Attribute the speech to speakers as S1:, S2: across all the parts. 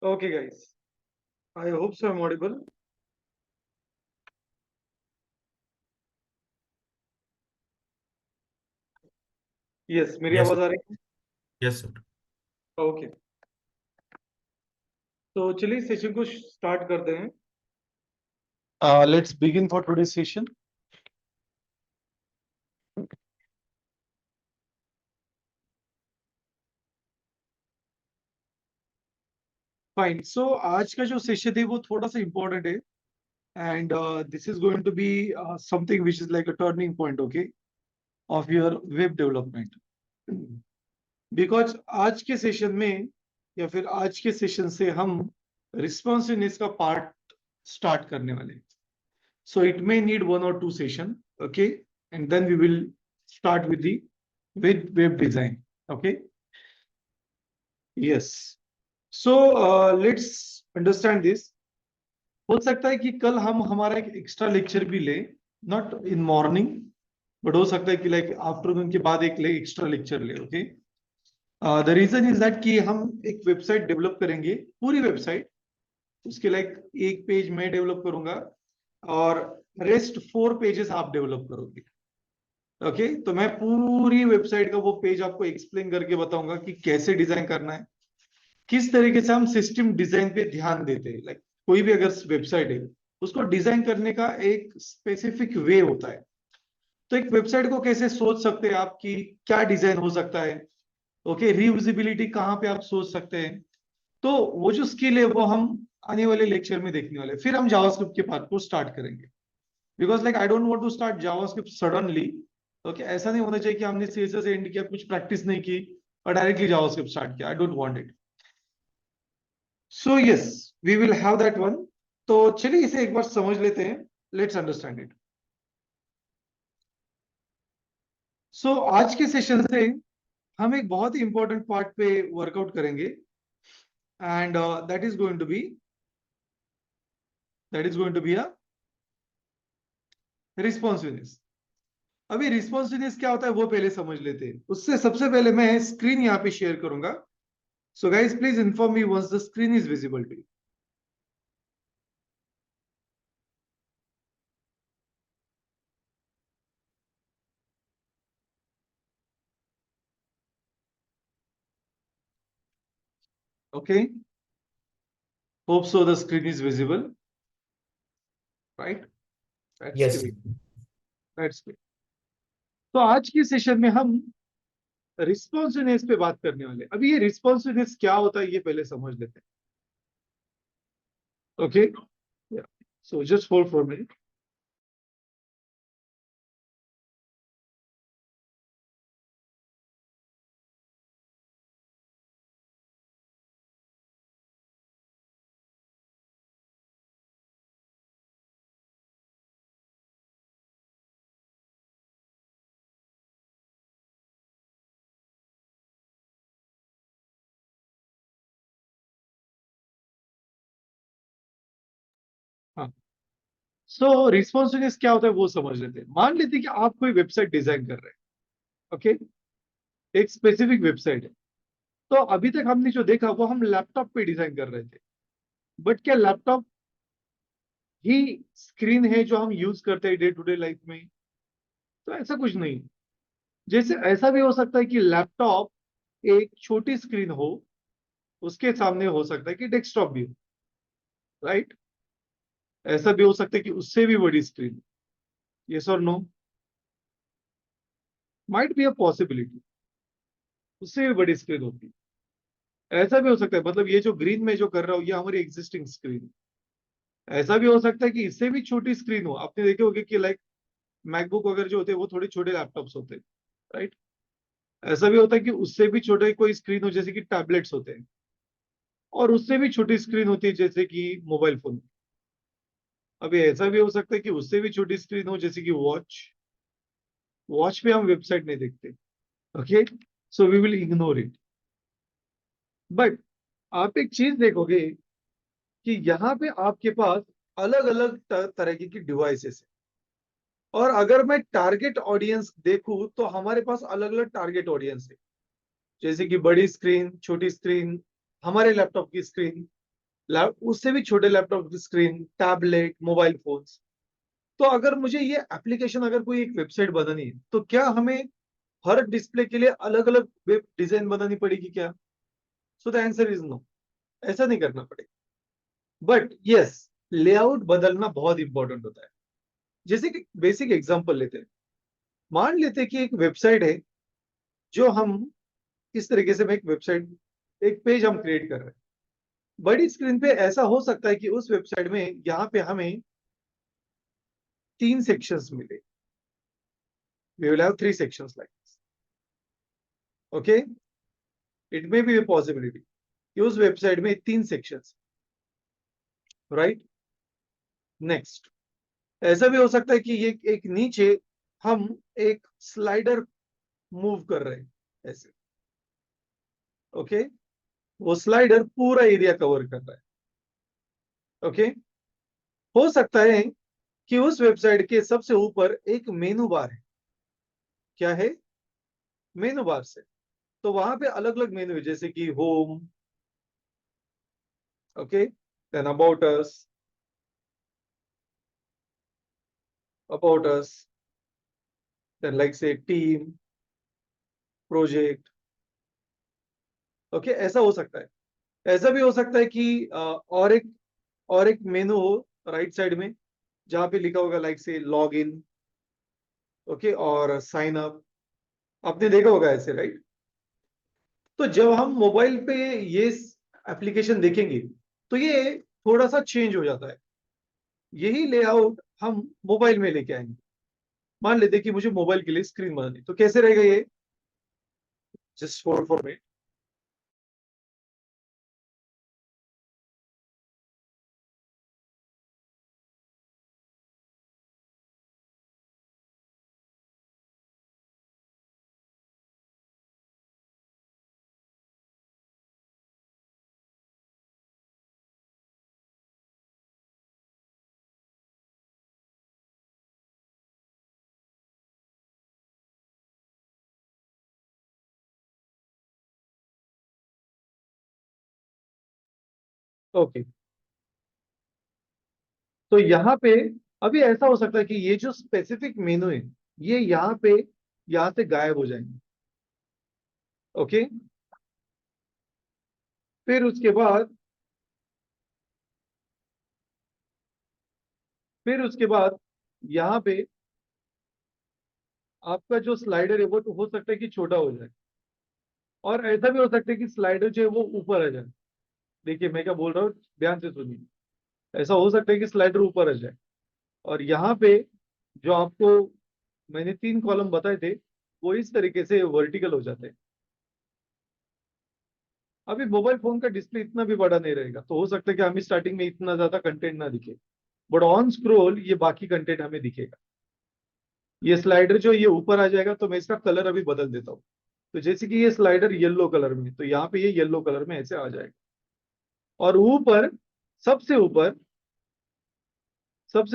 S1: Okay, guys. I hope so I'm audible. Yes, मेरी
S2: Yes,
S1: आवाज आ रही है?
S2: yes, sir.
S1: ओके, तो चलिए सेशन को स्टार्ट करते हैं. Let's begin for today's session. Fine. So आज का जो सेशन है वो थोड़ा सा इम्पोर्टेंट है, and this is going to be something which is like a turning point, okay, of your web development. Because आज के सेशन में या फिर आज के सेशन से हम रिस्पॉन्सिवनेस का पार्ट स्टार्ट करने वाले हैं. So it may need 1 or 2 session, okay, and then we will start with the web design, okay. Yes. So let's understand this. हो सकता है कि कल हम हमारा एक एक्स्ट्रा लेक्चर भी ले, नॉट इन मॉर्निंग, बट हो सकता है कि लाइक आफ्टरनून के बाद एक एक्स्ट्रा लेक्चर ले, okay. The reason is that कि हम एक वेबसाइट डेवलप करेंगे, पूरी वेबसाइट. उसके लाइक एक पेज मैं डेवलप करूंगा और रेस्ट 4 पेजेस आप डेवलप करोगे, ओके. तो मैं पूरी वेबसाइट का वो पेज आपको एक्सप्लेन करके बताऊंगा कि कैसे डिजाइन करना है, किस तरीके से हम सिस्टम डिजाइन पे ध्यान देते हैं. लाइक कोई भी अगर वेबसाइट है उसको डिजाइन करने का एक स्पेसिफिक वे होता है. तो एक वेबसाइट को कैसे सोच सकते हैं आप कि क्या डिजाइन हो सकता है, ओके, रीयूजेबिलिटी कहाँ पे आप सोच सकते हैं. तो वो जो स्किल है वो हम आने वाले लेक्चर में देखने वाले. फिर हम जावास्क्रिप्ट के पार्ट को स्टार्ट करेंगे, because like I don't want to start JavaScript suddenly, okay. ऐसा नहीं होना चाहिए कि हमने सीएसएस एंड किया, कुछ प्रैक्टिस नहीं की और डायरेक्टली जावास्क्रिप्ट स्टार्ट किया. I don't want it. So yes, we will have that one. तो चलिए इसे एक बार समझ लेते हैं. Let's understand it. सो आज के सेशन से हम एक बहुत ही इंपॉर्टेंट पार्ट पे वर्कआउट करेंगे, and that is going to be a responsiveness. अभी रिस्पॉन्सिवनेस क्या होता है वो पहले समझ लेते हैं. उससे सबसे पहले मैं स्क्रीन यहाँ पे शेयर करूंगा. So guys please inform me once the screen is visible to you. Okay, hope so the screen is visible, right? That's
S2: Yes, sir.
S1: great. That's great. तो आज की सेशन में हम रिस्पॉन्सिवनेस पे बात करने वाले. अभी ये रिस्पॉन्सिवनेस क्या होता है ये पहले समझ लेते हैं, okay. So just hold for minute. हाँ, सो रिस्पॉन्सिवनेस क्या होता है वो समझ लेते हैं. मान लेते हैं कि आप कोई वेबसाइट डिजाइन कर रहे हैं, ओके. एक स्पेसिफिक वेबसाइट है. तो अभी तक हमने जो देखा वो हम लैपटॉप पे डिजाइन कर रहे थे, बट क्या लैपटॉप ही स्क्रीन है जो हम यूज करते हैं डे टू डे लाइफ में? तो ऐसा कुछ नहीं. जैसे ऐसा भी हो सकता है कि लैपटॉप एक छोटी स्क्रीन हो, उसके सामने हो सकता है कि डेस्कटॉप भी हो, राइट. ऐसा भी हो सकता है कि उससे भी बड़ी स्क्रीन. यस और no? Might be a possibility, उससे भी बड़ी स्क्रीन होती है. ऐसा भी हो सकता है, मतलब ये जो ग्रीन में जो कर रहा हूं ये हमारी एग्जिस्टिंग स्क्रीन. ऐसा भी हो सकता है कि इससे भी छोटी स्क्रीन हो. आपने देखे होंगे कि लाइक मैकबुक वगैरह जो होते हैं वो थोड़े छोटे लैपटॉप्स होते हैं, राइट. ऐसा भी होता है कि उससे भी छोटे कोई स्क्रीन हो जैसे कि टैबलेट्स होते हैं, और उससे भी छोटी स्क्रीन होती है जैसे कि मोबाइल फोन. अभी ऐसा भी हो सकता है कि उससे भी छोटी स्क्रीन हो जैसे कि वॉच. वॉच पे हम वेबसाइट नहीं देखते, okay. So we will ignore it. But आप एक चीज देखोगे कि यहाँ पे आपके पास अलग अलग तरह की डिवाइसेस है. और अगर मैं टारगेट ऑडियंस देखूं तो हमारे पास अलग अलग टारगेट ऑडियंस है, जैसे कि बड़ी स्क्रीन, छोटी स्क्रीन, हमारे लैपटॉप की स्क्रीन. उससे भी छोटे लैपटॉप की स्क्रीन, टैबलेट, मोबाइल फोन्स। तो अगर मुझे ये एप्लीकेशन, अगर कोई एक वेबसाइट बनानी है, तो क्या हमें हर डिस्प्ले के लिए अलग अलग वेब डिजाइन बनानी पड़ेगी क्या? So the answer is no, ऐसा नहीं करना पड़ेगा। बट यस, लेआउट बदलना बहुत इंपॉर्टेंट होता है। जैसे कि बेसिक एग्जांपल लेते हैं, मान लेते हैं कि एक वेबसाइट है, जो हम इस तरीके से एक वेबसाइट, एक पेज हम क्रिएट कर रहे हैं। बड़ी स्क्रीन पे ऐसा हो सकता है कि उस वेबसाइट में यहाँ पे हमें 3 सेक्शंस मिले। We will have 3 sections like this. Okay, it may be a possibility कि उस वेबसाइट में 3 सेक्शंस, राइट। नेक्स्ट, ऐसा भी हो सकता है कि ये एक नीचे हम एक स्लाइडर मूव कर रहे हैं ऐसे। ओके, वो स्लाइडर पूरा एरिया कवर कर रहा है। ओके, हो सकता है कि उस वेबसाइट के सबसे ऊपर एक मेनू बार है। क्या है? मेनू बार से, तो वहां पे अलग अलग मेनू है, जैसे कि home, okay, then about us, then like say team, project. Okay, ऐसा हो सकता है। ऐसा भी हो सकता है कि और एक मेनू हो राइट साइड में, जहां पे लिखा होगा लाइक से लॉग इन, ओके, और साइन अप। आपने देखा होगा ऐसे, राइट। तो जब हम मोबाइल पे ये एप्लीकेशन देखेंगे, तो ये थोड़ा सा चेंज हो जाता है। यही लेआउट हम मोबाइल में लेके आएंगे। मान लेते हैं कि मुझे मोबाइल के लिए स्क्रीन बनानी, तो कैसे रहेगा ये? Just for me. ओके, तो यहाँ पे अभी ऐसा हो सकता है कि ये जो स्पेसिफिक मेनू है, ये यहाँ पे, यहाँ से गायब हो जाएंगे। ओके, फिर उसके बाद, यहाँ पे आपका जो स्लाइडर है वो तो हो सकता है कि छोटा हो जाए, और ऐसा भी हो सकता है कि स्लाइडर जो है वो ऊपर आ जाए। देखिए मैं क्या बोल रहा हूँ, ध्यान से सुनिए। ऐसा हो सकता है कि स्लाइडर ऊपर आ जाए, और यहाँ पे जो आपको मैंने 3 कॉलम बताए थे, वो इस तरीके से वर्टिकल हो जाते हैं। अभी मोबाइल फोन का डिस्प्ले इतना भी बड़ा नहीं रहेगा, तो हो सकता है कि हमें स्टार्टिंग में इतना ज्यादा कंटेंट ना दिखे, बट ऑन स्क्रोल ये बाकी कंटेंट हमें दिखेगा। ये स्लाइडर जो ये ऊपर आ जाएगा, तो मैं इसका कलर अभी बदल देता हूँ। तो जैसे कि ये स्लाइडर येलो कलर में, तो यहाँ पे ये येलो कलर में ऐसे आ जाएगा। और ऊपर, सबसे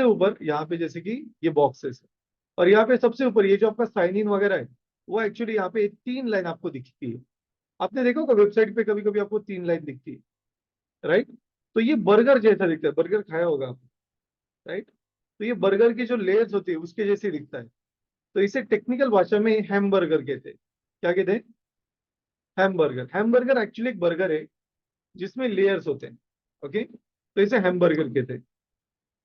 S1: ऊपर, यहाँ पे जैसे कि ये बॉक्सेस है, और यहाँ पे सबसे ऊपर ये जो आपका साइन इन वगैरह है, वो एक्चुअली यहाँ पे 3 लाइन आपको दिखती है। आपने देखा होगा वेबसाइट पे कभी कभी आपको 3 लाइन दिखती है, राइट। तो ये बर्गर जैसा दिखता है, बर्गर खाया होगा आपने, राइट। तो ये बर्गर की जो लेयर्स होती है उसके जैसे दिखता है। तो इसे टेक्निकल भाषा में हैमबर्गर कहते हैं। क्या कहते हैं? हैमबर्गर। हैमबर्गर एक्चुअली एक बर्गर है जिसमें लेयर्स होते हैं। ओके, तो इसे हैमबर्गर कहते हैं।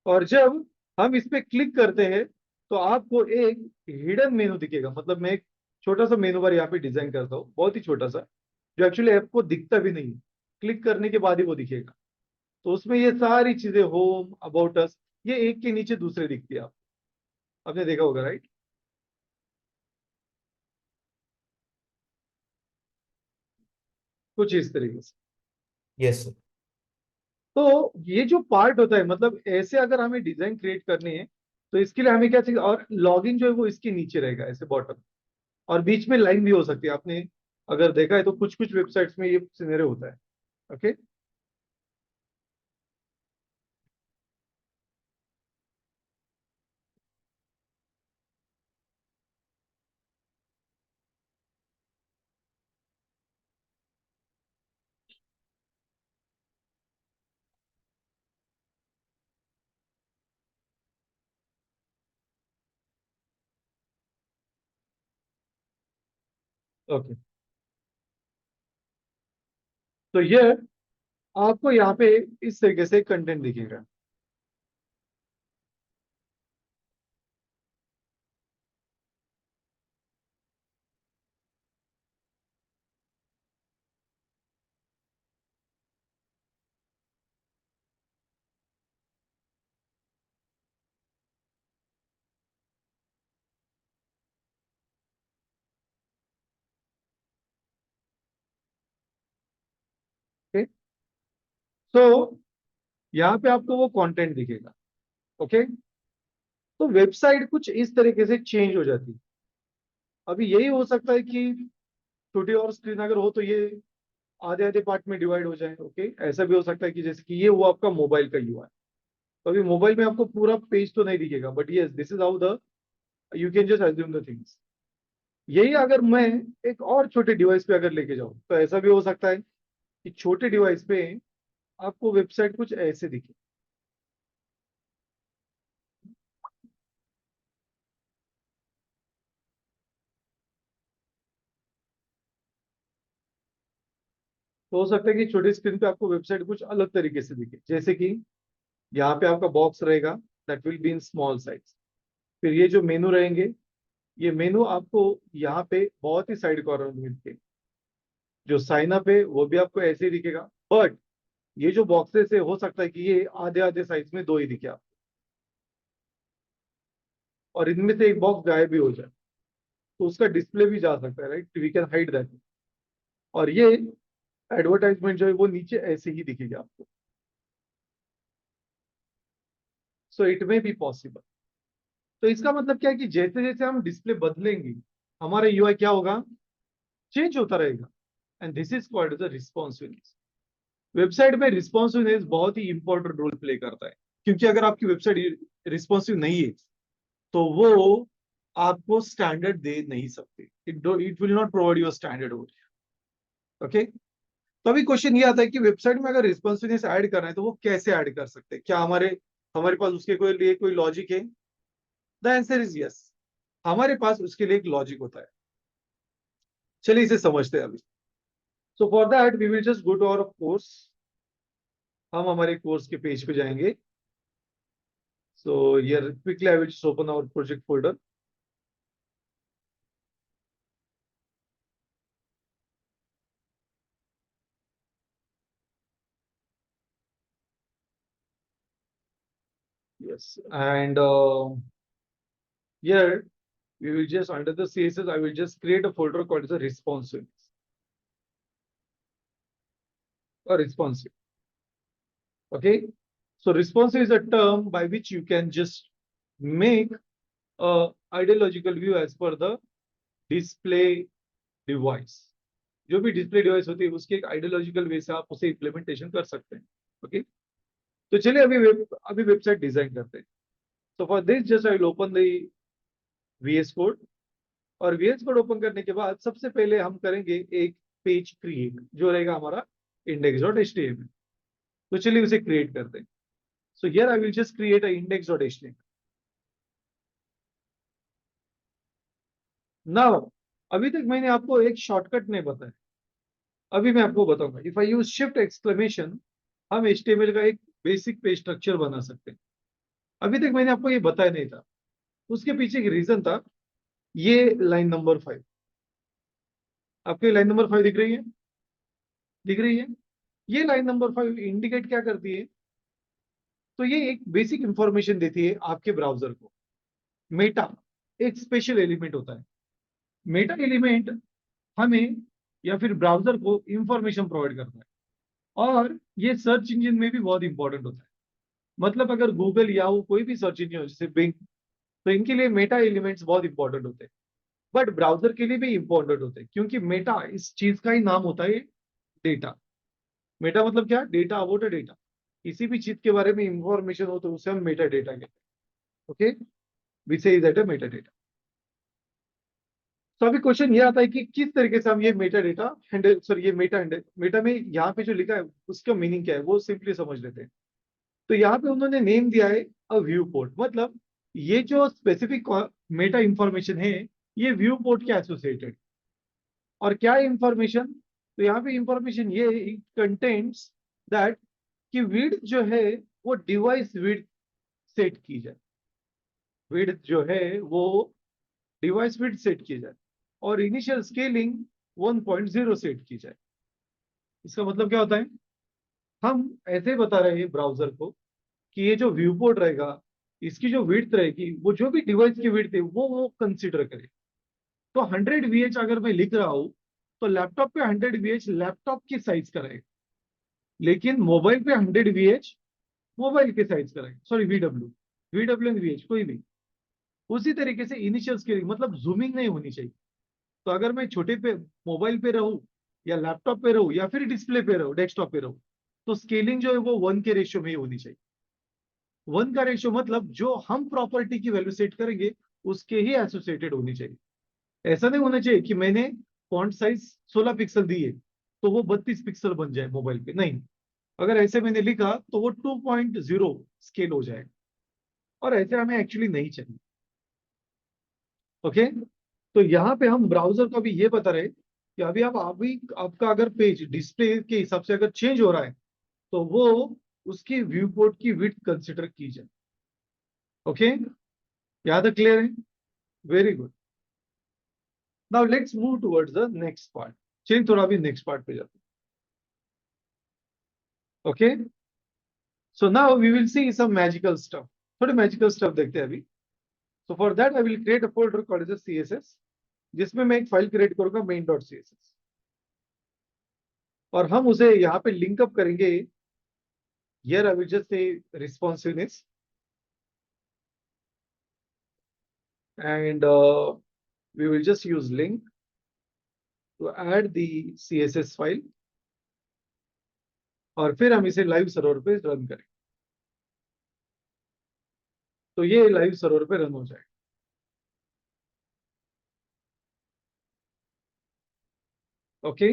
S1: और जब हम इस पे क्लिक करते हैं, तो आपको एक हिडन मेनू दिखेगा। मतलब मैं एक छोटा सा मेनू बार यहाँ पे डिजाइन करता हूँ, बहुत ही छोटा सा, जो एक्चुअली आपको दिखता भी नहीं है। क्लिक करने के बाद ही वो दिखेगा। तो उसमें ये सारी चीजें, होम, अबाउट अस, ये एक के नीचे दूसरे दिखती है। आप आपने देखा होगा, राइट। कुछ इस तरीके से।
S2: Yes sir.
S1: तो ये जो पार्ट होता है, मतलब ऐसे अगर हमें डिजाइन क्रिएट करनी है, तो इसके लिए हमें क्या चाहिए? और लॉगिन जो है वो इसके नीचे रहेगा ऐसे बॉटम, और बीच में लाइन भी हो सकती है। आपने अगर देखा है तो कुछ कुछ वेबसाइट्स में ये सिनेरियो होता है। ओके, ओके, तो ये आपको यहाँ पे इस तरीके से कंटेंट दिखेगा। ओके, तो यहाँ पे आपको वो कंटेंट दिखेगा। ओके, तो वेबसाइट कुछ इस तरीके से चेंज हो जाती है। अभी यही हो सकता है कि छोटी और स्क्रीन अगर हो तो ये आधे आधे पार्ट में डिवाइड हो जाए। ओके, ऐसा भी हो सकता है कि जैसे कि ये हुआ आपका मोबाइल का यूआई, तो अभी मोबाइल में आपको पूरा पेज तो नहीं दिखेगा, but yes this is how the you can just assume the things. यही अगर मैं एक और छोटे डिवाइस पे अगर लेके जाऊं तो ऐसा भी हो सकता है कि छोटे डिवाइस पे आपको वेबसाइट कुछ ऐसे दिखे। तो हो सकता है कि छोटी स्क्रीन पे आपको वेबसाइट कुछ अलग तरीके से दिखे, जैसे कि यहाँ पे आपका बॉक्स रहेगा, that will be in small size. फिर ये जो मेनू रहेंगे, ये मेनू आपको यहाँ पे बहुत ही साइड कॉर्नर में मिलते हैं। जो साइन अप है वो भी आपको ऐसे ही दिखेगा, बट ये जो बॉक्सेस है हो सकता है कि ये आधे आधे साइज में दो ही दिखे आपको, और इनमें से एक बॉक्स गायब भी हो जाए तो उसका डिस्प्ले भी जा सकता है, right, we can hide that. और ये एडवर्टाइजमेंट जो है वो नीचे ऐसे ही दिखेगी आपको। So it may be possible. तो इसका मतलब क्या है कि जैसे जैसे हम डिस्प्ले बदलेंगे हमारा यूआई क्या होगा, चेंज होता रहेगा। And this is called the responsiveness. Website में रिस्पॉन्सिवनेस बहुत ही इंपॉर्टेंट रोल प्ले करता है, क्योंकि अगर आपकी वेबसाइट रिस्पॉन्सिव नहीं है तो वो आपको स्टैंडर्ड दे नहीं सकते। It will not provide your standard. Okay, तो अभी क्वेश्चन ये आता है कि वेबसाइट में अगर रिस्पॉन्सिवनेस ऐड करना है तो वो कैसे ऐड कर सकते हैं, क्या हमारे हमारे पास उसके कोई लिए कोई लॉजिक है? द आंसर इज यस, हमारे पास उसके लिए एक लॉजिक होता है। चलिए इसे समझते हैं अभी। So for that we will just go to our course. हम हमारे कोर्स के पेज पे जाएंगे। So here quickly I will just open our project folder. Yes, and here we will just under the CSS, I will just create a folder called the responsive or responsive. Okay, so responsive is a term by which you can just make a ideological view as per the display device। जो भी display device होती है उसके एक ideological वे से आप उसे implementation कर सकते हैं। ओके, तो चलिए अभी वेबसाइट डिजाइन करते हैं। तो for this just I will open the VS code. और VS कोड ओपन करने के बाद सबसे पहले हम करेंगे एक पेज क्रिएट, जो रहेगा हमारा index.html। तो चलिए उसे क्रिएट करते हैं। So here I will just create a index.html। Now अभी तक मैंने आपको एक शॉर्टकट नहीं बताया, अभी मैं आपको बताऊंगा। If I use shift exclamation हम HTML का एक बेसिक पेज स्ट्रक्चर बना सकते हैं। अभी तक मैंने आपको ये बताया नहीं था, उसके पीछे एक रीजन था। ये लाइन नंबर 5, आपको लाइन नंबर 5 दिख रही है? दिख रही है? ये लाइन नंबर 5 इंडिकेट क्या करती है? तो ये एक बेसिक इंफॉर्मेशन देती है आपके ब्राउजर को। मेटा एक स्पेशल एलिमेंट होता है। मेटा एलिमेंट हमें या फिर ब्राउजर को इंफॉर्मेशन प्रोवाइड करता है, और ये सर्च इंजन में भी बहुत इंपॉर्टेंट होता है। मतलब अगर गूगल या कोई भी सर्च इंजन जैसे बिंग, तो इनके लिए मेटा एलिमेंट्स बहुत इंपॉर्टेंट होते हैं। बट ब्राउजर के लिए भी इंपॉर्टेंट होते हैं, क्योंकि मेटा इस चीज का ही नाम होता है डेटा। मेटा मतलब क्या? Data about a data. किसी भी चीज के बारे में इंफॉर्मेशन हो तो उसे हम मेटा डेटा कहते हैं। ओके, वी से दैट है मेटा डेटा। तो अभी क्वेश्चन ये आता है कि किस तरीके से हम ये मेटा डेटा हैंडल, सॉरी ये मेटा हैंडल, मेटा में यहाँ पे जो लिखा है उसका मीनिंग क्या है वो सिंपली समझ लेते हैं। तो यहाँ पे उन्होंने नेम दिया है अ व्यू पोर्ट। मतलब ये जो स्पेसिफिक मेटा इंफॉर्मेशन है ये व्यू पोर्ट के एसोसिएटेड। और क्या इंफॉर्मेशन, तो यहाँ पे इंफॉर्मेशन ये कंटेंट्स दैट कि विड्थ जो है वो डिवाइस विड्थ सेट की जाए, विड्थ जो है वो डिवाइस विड्थ सेट की जाए, और इनिशियल स्केलिंग 1.0 सेट की जाए। इसका मतलब क्या होता है, हम ऐसे बता रहे हैं ब्राउजर को कि ये जो व्यू पोर्ट रहेगा, इसकी जो विड्थ रहेगी, वो जो भी डिवाइस की विड्थ है वो कंसीडर करे। तो 100 VH अगर मैं लिख रहा हूं, तो लैपटॉप पे 100 VH लैपटॉप की साइज का रहेगा, लेकिन मोबाइल पे 100 VH मोबाइल के साइज का रहेगा, sorry VW, VW and VH कोई भी। उसी तरीके से इनिशियल स्केलिंग मतलब जूमिंग नहीं होनी चाहिए। तो अगर मैं छोटे पे मोबाइल पे रहूं, या लैपटॉप पे रहूं, या फिर डिस्प्ले पे रहूं, डेस्कटॉप पे रहूं, तो स्केलिंग जो है वो 1 के रेशियो में ही होनी चाहिए। 1 का रेशियो मतलब जो हम प्रॉपर्टी की वैल्यू सेट करेंगे उसके ही एसोसिएटेड होनी चाहिए। ऐसा नहीं होना चाहिए कि मैंने फॉन्ट साइज 16 पिक्सल दी है तो वो 32 पिक्सल बन जाए मोबाइल पे, नहीं। अगर ऐसे मैंने लिखा तो वो 2.0 स्केल हो जाए, और ऐसे हमें एक्चुअली नहीं चाहिए। ओके, तो यहाँ पे हम ब्राउजर को भी ये बता रहे कि अभी आपका अगर पेज डिस्प्ले के हिसाब से अगर चेंज हो रहा है, तो वो उसकी व्यू पोर्ट की विड्थ कंसिडर की जाए। ओके, यहाँ तक क्लियर है? Very good. Now let's move towards the next part. चलिए थोड़ा भी नेक्स्ट पार्ट पे जाते हैं। Okay, so now we will see some magical stuff. थोड़े मैजिकल स्टफ देखते हैं अभी। So for that I will create a folder called as CSS, जिसमें मैं एक फाइल क्रिएट करूंगा main.css, और हम उसे यहाँ पे लिंक अप करेंगे। Here I will just say responsiveness, and we will just use link to add the CSS file, और फिर हम इसे लाइव सर्वर पे रन करें, तो ये लाइव सर्वर पे रन हो जाएगा। Okay,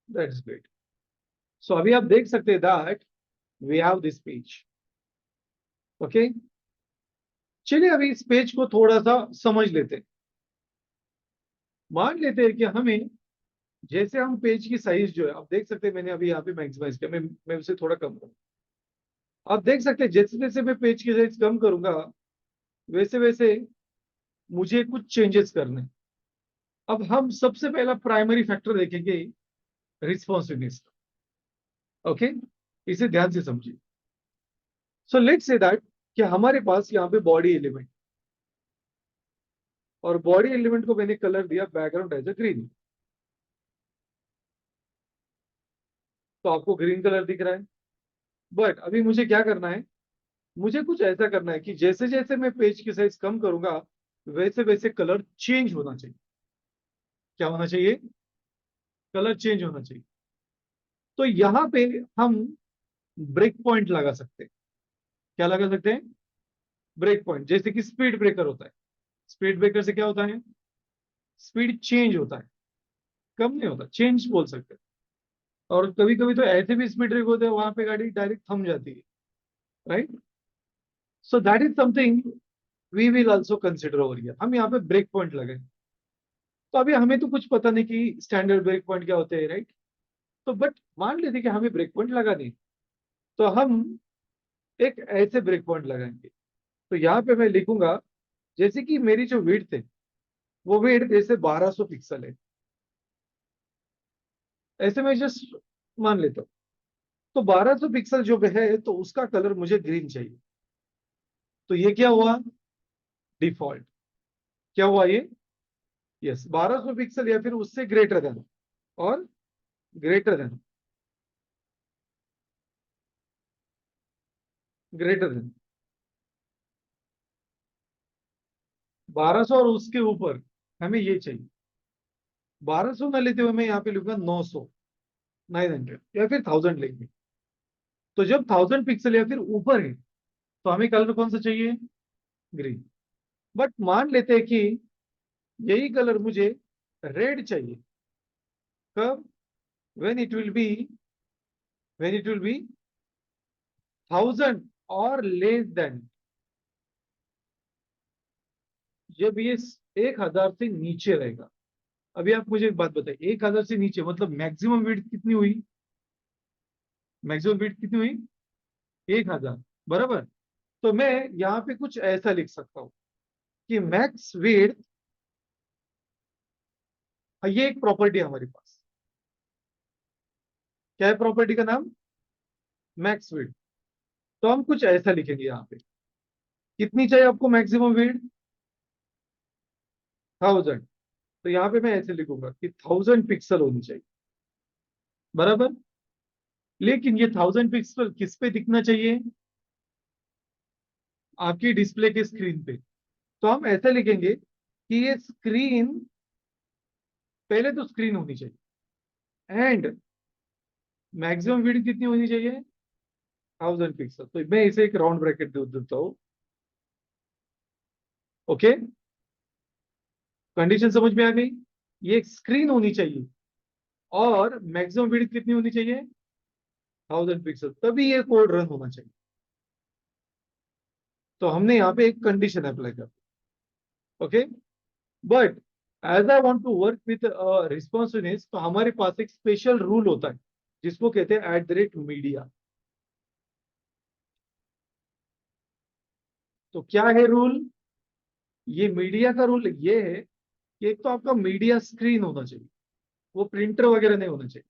S1: that's great. सो अभी आप देख सकते हैं that we have this page. Okay, चलिए अभी इस पेज को थोड़ा सा समझ लेते हैं। मान लेते हैं कि हमें, जैसे हम पेज की साइज जो है, आप देख सकते हैं मैंने अभी यहाँ पे मैक्सिमाइज किया, मैं उसे थोड़ा कम करूँ। आप देख सकते हैं जैसे जैसे मैं पेज की साइज कम करूंगा, वैसे वैसे मुझे कुछ चेंजेस करने। अब हम सबसे पहला प्राइमरी फैक्टर देखेंगे रिस्पॉन्सिवनेस का। ओके, इसे ध्यान से समझिए। सो लेट्स से दैट कि हमारे पास यहाँ पे बॉडी एलिमेंट, और बॉडी एलिमेंट को मैंने कलर दिया बैकग्राउंड एज अ ग्रीन। तो आपको ग्रीन कलर दिख रहा है, बट अभी मुझे क्या करना है, मुझे कुछ ऐसा करना है कि जैसे जैसे मैं पेज की साइज कम करूंगा, वैसे वैसे कलर चेंज होना चाहिए। क्या होना चाहिए? कलर चेंज होना चाहिए। तो यहाँ पे हम ब्रेक पॉइंट लगा सकते हैं। क्या लगा सकते हैं? Break point. जैसे कि स्पीड ब्रेकर होता है, स्पीड ब्रेकर से क्या होता है, स्पीड चेंज होता है, कम नहीं होता, चेंज बोल सकते हैं। और कभी कभी तो ऐसे भी स्पीड ब्रेक होते हैं, वहां पे गाड़ी डायरेक्ट थम जाती है, right? So that is something we will also consider over here. हम यहाँ पे ब्रेक पॉइंट लगाए। तो अभी हमें तो कुछ पता नहीं कि स्टैंडर्ड ब्रेक पॉइंट क्या होते हैं, राइट? तो बट मान लेते कि हमें ब्रेक पॉइंट लगाने, तो हम एक ऐसे ब्रेक पॉइंट लगाएंगे। तो यहाँ पे मैं लिखूंगा, जैसे कि मेरी जो विड्थ है, वो विड्थ जैसे 1200 पिक्सल है, ऐसे मैं जस्ट मान लेता हूँ। तो 1200 पिक्सल जो है, तो उसका कलर मुझे ग्रीन चाहिए। तो ये क्या हुआ? डिफॉल्ट। क्या हुआ ये? यस, 1200 पिक्सल या फिर उससे ग्रेटर देन, और ग्रेटर देन, ग्रेटर देन 1200 और उसके ऊपर हमें ये चाहिए। 1200 ना लेते हुए मैं यहाँ पे लिखूंगा 900, 900 या फिर 1000 लेंगे। तो जब 1000 पिक्सल या फिर ऊपर है, तो हमें कलर कौन सा चाहिए? ग्रीन। बट मान लेते हैं कि यही कलर मुझे रेड चाहिए। कब? when it will be when it will be 1000 और लेस देन, जब ये 1000 से नीचे रहेगा। अभी आप मुझे एक बात बताइए, 1000 से नीचे मतलब मैक्सिमम विड्थ कितनी हुई? मैक्सिमम विड्थ कितनी हुई? 1000, बराबर। तो मैं यहाँ पे कुछ ऐसा लिख सकता हूँ कि मैक्स विड्थ, ये एक प्रॉपर्टी है हमारे पास। क्या है प्रॉपर्टी का नाम? Max width. तो हम कुछ ऐसा लिखेंगे यहाँ पे, कितनी चाहिए आपको मैक्सिमम विड्थ? 1000। तो यहाँ पे मैं ऐसे लिखूंगा कि 1000 पिक्सल होनी चाहिए, बराबर। लेकिन ये 1000 पिक्सल किस पे दिखना चाहिए? आपकी डिस्प्ले के स्क्रीन पे। तो हम ऐसे लिखेंगे कि ये स्क्रीन, पहले तो स्क्रीन होनी चाहिए, एंड मैक्सिमम विड्थ कितनी होनी चाहिए? 1000 पिक्सल। तो मैं इसे एक राउंड ब्रैकेट दे देता हूँ। ओके, कंडीशन समझ में आ गई? ये एक स्क्रीन होनी चाहिए और मैक्सिमम विड्थ कितनी होनी चाहिए? 1000 पिक्सल, तभी ये कोड रन होना चाहिए। तो हमने यहाँ पे एक कंडीशन अप्लाई कर, okay. But as I want to work with responsiveness, तो हमारे पास एक स्पेशल रूल होता है जिसको कहते हैं @मीडिया। तो क्या है रूल? ये मीडिया का रूल ये है कि एक तो आपका मीडिया स्क्रीन होना चाहिए, वो प्रिंटर वगैरह नहीं होना चाहिए।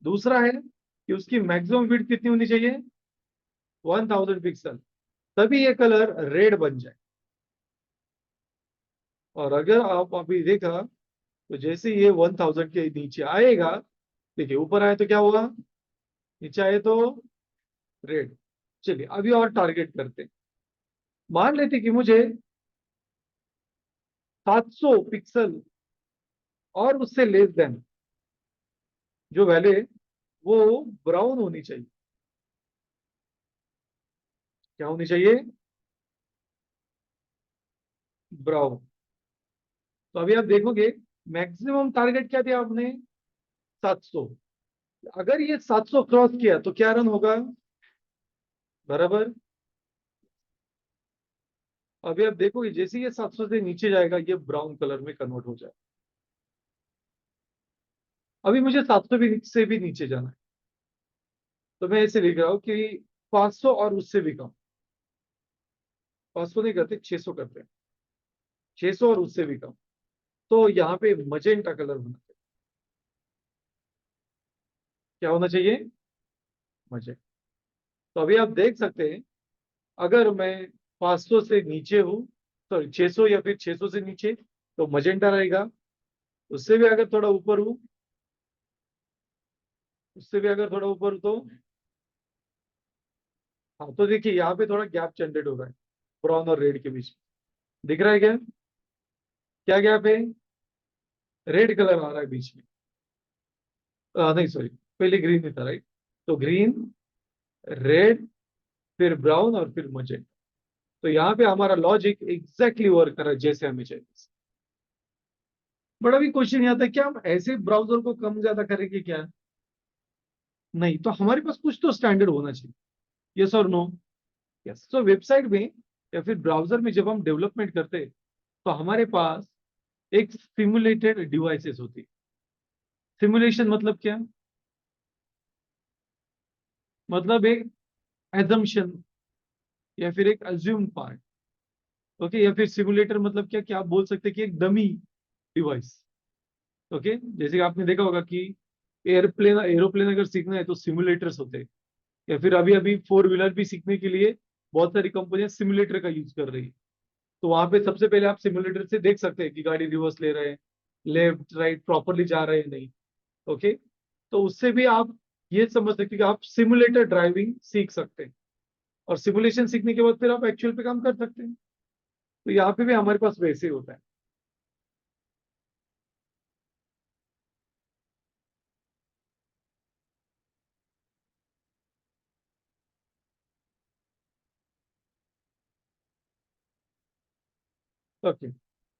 S1: दूसरा है कि उसकी मैक्सिमम विड्थ कितनी होनी चाहिए? 1000 पिक्सल, तभी ये कलर रेड बन जाए। और अगर आप अभी देखा तो जैसे ये 1000 के नीचे आएगा, देखिए ऊपर आए तो क्या होगा, नीचे आए तो रेड। चलिए अभी और टारगेट करते हैं। मान लेते कि मुझे 700 पिक्सल और उससे लेस देन जो वैल्यू है वो ब्राउन होनी चाहिए। क्या होनी चाहिए? ब्राउन। तो अभी आप देखोगे मैक्सिमम टारगेट क्या दिया आपने? 700। अगर ये 700 क्रॉस किया तो क्या रन होगा? बराबर। अभी आप देखोगे जैसे ये 700 से नीचे जाएगा ये ब्राउन कलर में कन्वर्ट हो जाए। अभी मुझे 700 भी से भी नीचे जाना है, तो मैं ऐसे लिख रहा हूँ कि 500 और उससे भी कम। 500 नहीं करते, 600 करते हैं। 600 और उससे भी कम। तो यहाँ पे मजेंटा कलर होना चाहिए। क्या होना चाहिए? मजेंटा। तो अभी आप देख सकते हैं, अगर मैं 500 से नीचे हूँ, सॉरी 600 या फिर 600 से नीचे, तो मजेंटा रहेगा। उससे भी अगर थोड़ा ऊपर हूँ, उससे भी अगर थोड़ा ऊपर हूँ तो, हाँ तो देखिए यहाँ पे थोड़ा गैप जनरेट हो रहा है ब्राउन और रेड के बीच। दिख रहा है क्या? क्या गैप है? रेड कलर आ रहा है बीच में। नहीं सॉरी, पहले ग्रीन ही था, राइट। तो ग्रीन, रेड, फिर ब्राउन और फिर मजेंटा। तो यहाँ पे हमारा लॉजिक एग्जैक्टली वर्क कर रहा है जैसे हमें चाहिए। बड़ा भी क्वेश्चन यहाँ था, क्या हम ऐसे ब्राउजर को कम ज्यादा करेंगे क्या? नहीं, तो हमारे पास कुछ तो स्टैंडर्ड होना चाहिए। यस और नो? यस। तो वेबसाइट में या फिर ब्राउजर में जब हम डेवलपमेंट करते हैं तो हमारे पास एक सिमुलेटेड डिवाइसेस होती है। सिमुलेशन मतलब क्या? मतलब एक एजम्पशन या फिर एक अज्यूम पार्ट। ओके, या फिर सिमुलेटर मतलब क्या, क्या आप बोल सकते हैं कि एक डमी डिवाइस। ओके, जैसे कि आपने देखा होगा कि एयरप्लेन एरोप्लेन अगर सीखना है तो सिमुलेटर्स होते हैं। या फिर अभी अभी 4 व्हीलर भी सीखने के लिए बहुत सारी कंपनियां सिमुलेटर का यूज कर रही है। तो वहां पे सबसे पहले आप सिमुलेटर से देख सकते हैं कि गाड़ी रिवर्स ले रहे हैं, लेफ्ट राइट प्रॉपरली जा रहे हैं नहीं। ओके, तो उससे भी आप ये समझ सकते हैं कि आप सिमुलेटर ड्राइविंग सीख सकते हैं। और सिमुलेशन सीखने के बाद फिर आप एक्चुअल पे काम कर सकते हैं। तो यहाँ पे भी हमारे पास वैसे ही होता है। Okay,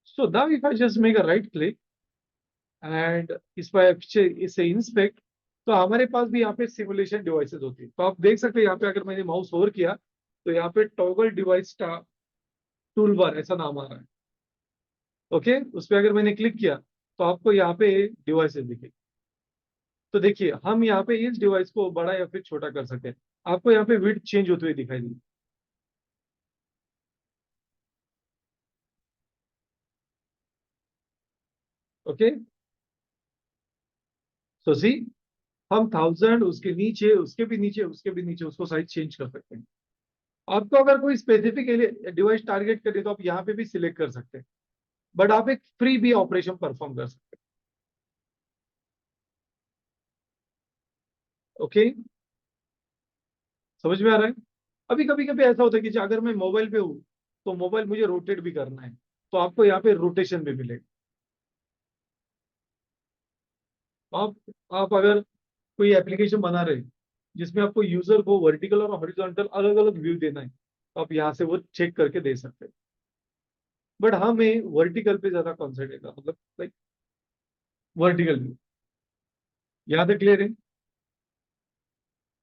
S1: so now if I just make a right click and if I say inspect, तो हमारे पास भी यहाँ पे सिमुलेशन डिवाइसेस होती है। तो आप देख सकते हैं यहाँ पे, अगर मैंने माउस ओवर किया तो यहाँ पे टॉगल डिवाइस टूल बार ऐसा नाम आ रहा है। ओके, उस पर अगर मैंने क्लिक किया तो आपको यहाँ पे डिवाइसेस दिखेगी। तो देखिए, हम यहाँ पे इस डिवाइस को बड़ा या फिर छोटा कर सकते हैं। आपको यहाँ पे विड्थ चेंज होते हुए दिखाई देगी। ओके, सो सी, हम 1000, उसके नीचे, उसके भी नीचे, उसके भी नीचे उसको साइज चेंज कर सकते हैं। आपको अगर कोई स्पेसिफिक डिवाइस टारगेट करे तो आप यहाँ पे भी सिलेक्ट कर सकते हैं, बट आप एक फ्री भी ऑपरेशन परफॉर्म कर सकते हैं। ओके, समझ में आ रहा है? अभी कभी कभी ऐसा होता है कि अगर मैं मोबाइल पे हूँ तो मोबाइल मुझे रोटेट भी करना है, तो आपको यहाँ पे रोटेशन भी मिलेगा। आप अगर कोई एप्लीकेशन बना रहे हैं जिसमें आपको यूजर को वर्टिकल और हॉरिजॉन्टल अलग अलग व्यू देना है, तो आप यहाँ से वो चेक करके दे सकते हैं। बट हमें वर्टिकल पे ज्यादा कॉन्सेंट्रेट है, मतलब लाइक वर्टिकल व्यू। यहाँ तक क्लियर है?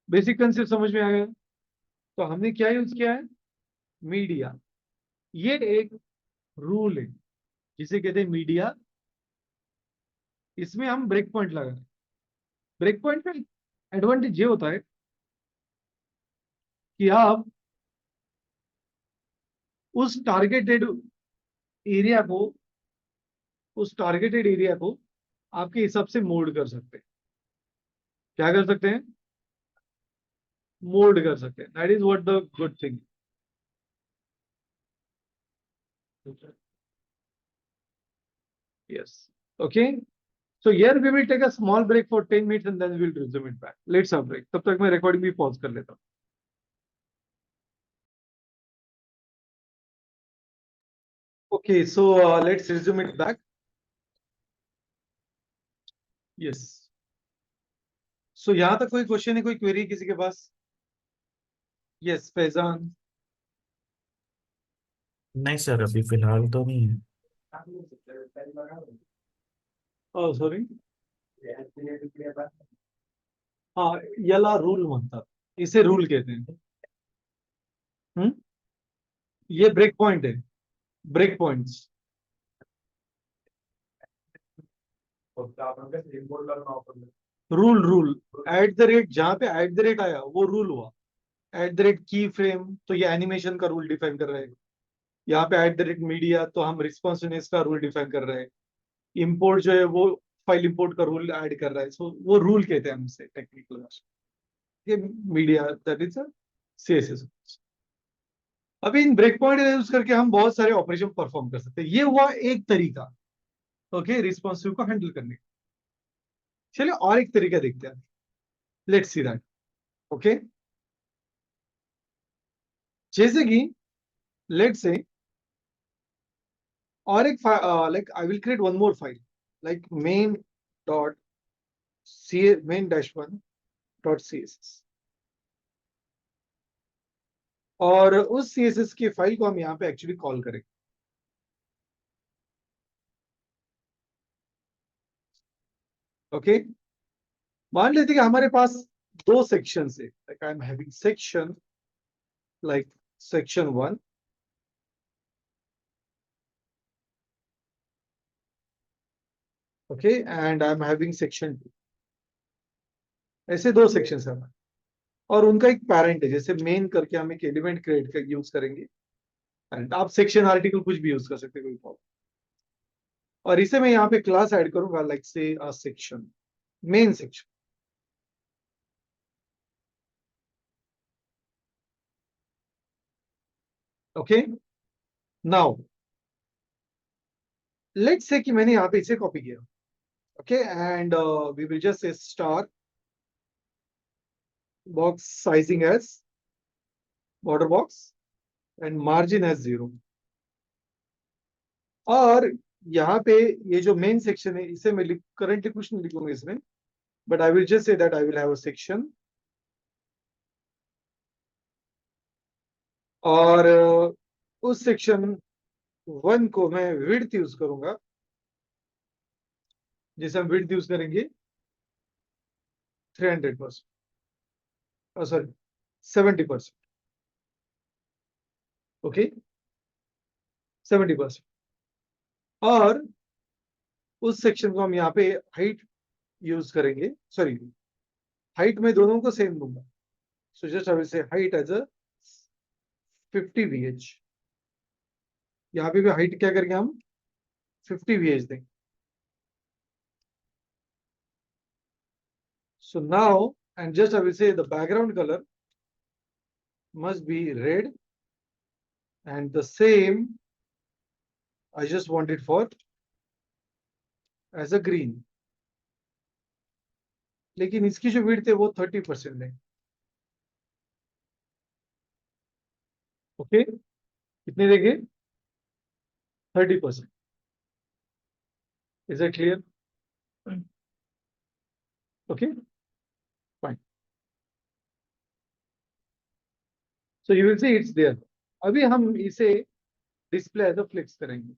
S1: बेसिक कंसेप्ट समझ में आ गया? तो हमने क्या यूज किया है? मीडिया। ये एक रूल है जिसे कहते हैं मीडिया। इसमें हम ब्रेक पॉइंट लगा रहे हैं। ब्रेक पॉइंट का एडवांटेज ये होता है कि आप उस टारगेटेड एरिया को उस टारगेटेड एरिया को आपके हिसाब से मोल्ड कर सकते हैं। क्या कर सकते हैं? मोल्ड कर सकते हैं। That is what the good thing. Yes. Okay, so here we will take a small break for 10 minutes and then we'll resume it back. Let's have break. तब तक मैं रिकॉर्डिंग भी पॉज कर लेता हूँ। Okay, so let's resume it back. Yes. So यहाँ तक कोई क्वेश्चन है, कोई क्वेरी किसी के पास? यस, फैजान।
S2: नहीं सर, अभी फिलहाल तो नहीं है।
S1: Oh, sorry. हाँ, याला रूल म्हणतात, इसे रूल कहते हैं। हम्म, ये ब्रेक पॉइंट है। Break points. Rule at the rate, जहां पे एट द रेट आया वो रूल हुआ। एट द रेट की फ्रेम, तो ये एनिमेशन का रूल डिफाइन कर रहे हैं। यहाँ पे एट द रेट मीडिया, तो हम रिस्पॉन्सिवनेस का रूल डिफाइन कर रहे हैं। इंपोर्ट जो है वो फाइल इंपोर्ट का रूल ऐड कर रहा है, सो वो रूल कहते हैं हमसे टेक्निकल। ये मीडिया, दैट इज सीएसएस। अभी इन ब्रेक पॉइंट यूज करके हम बहुत सारे ऑपरेशन परफॉर्म कर सकते हैं। ये हुआ एक तरीका, ओके, रिस्पॉन्सिव को हैंडल करने का। चलिए और एक तरीका देखते हैं। Let's see that. ओके, जैसे कि लेट्स से, और एक like I will create one more file, like main dot C, main dash one dot C S S. और उस सी एस एस की फाइल को हम यहाँ पे एक्चुअली कॉल करेंगे। ओके, मान लेते हैं कि हमारे पास दो सेक्शन है, like I am having section, like section one, okay, and I am having section two. ऐसे दो सेक्शन है हमारे, और उनका एक पैरेंट है। जैसे मेन करके हम एक एलिमेंट क्रिएट कर यूज करेंगे, एंड आप सेक्शन आर्टिकल कुछ भी यूज कर सकते हैं, कोई प्रॉब्लम। और इसे मैं यहाँ पे क्लास ऐड करूंगा, like say section, main section. Okay, now let's say कि मैंने यहाँ पे इसे कॉपी किया। Okay, and we will just say star box sizing as border box and margin as 0। और यहाँ पे ये जो मेन सेक्शन है, इसे मैं करंटली कुछ नहीं लिखूंगा इसमें, बट आई विल जस्ट से that I will have a section. और उस सेक्शन वन को मैं विड्थ यूज करूंगा। जैसे हम विड्थ यूज करेंगे 300%, सॉरी 70%, ओके 70%। और उस सेक्शन को हम यहाँ पे हाइट यूज करेंगे, सॉरी हाइट में दोनों को सेम दूंगा। So just I will say height as a 50 VH। यहाँ पे भी हाइट क्या करेंगे हम 50 VH देंगे। So now, and just I will say the background color must be red, and the same I just want it for as a green. लेकिन इसकी जो विड्थ है वो 30% है। ओके कितने देंगे 30%। Is it clear? Okay fine. So you will see it's there. अभी हम इसे डिस्प्ले एज अ फ्लेक्स करेंगे।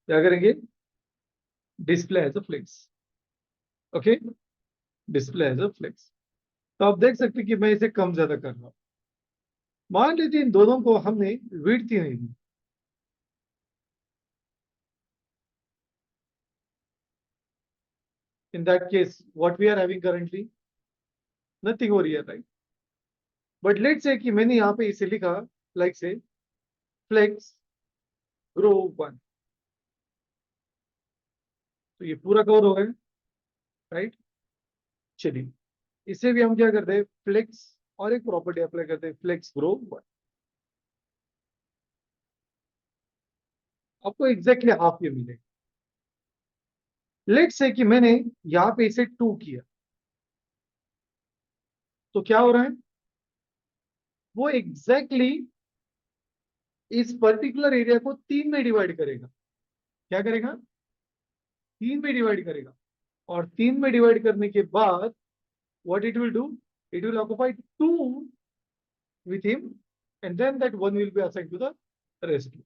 S1: क्या करेंगे display as a flex. Okay display as a flex. तो आप देख सकते हैं कि मैं इसे कम ज्यादा कर रहा हूं। मान लीजिए इन दोनों को हमने विड्थ ही नहीं दी। In that case, what we are having currently, nothing over here, right? But let's say कि मैंने यहाँ पे इसे लिखा like say flex grow 1, तो ये पूरा कवर हो गया, राइट? चलिए इसे भी हम क्या करते हैं फ्लेक्स और एक प्रॉपर्टी अप्लाई करते हैं फ्लेक्स ग्रो 1। आपको एग्जैक्टली हाफ ये मिलेगा। लेट्स से कि मैंने यहाँ पे इसे 2 किया, तो क्या हो रहा है वो एग्जैक्टली इस पर्टिकुलर एरिया को 3 में डिवाइड करेगा। क्या करेगा 3 में डिवाइड करेगा, और 3 में डिवाइड करने के बाद what it will do, it will occupy 2 with him, and then that 1 will be assigned to the rest।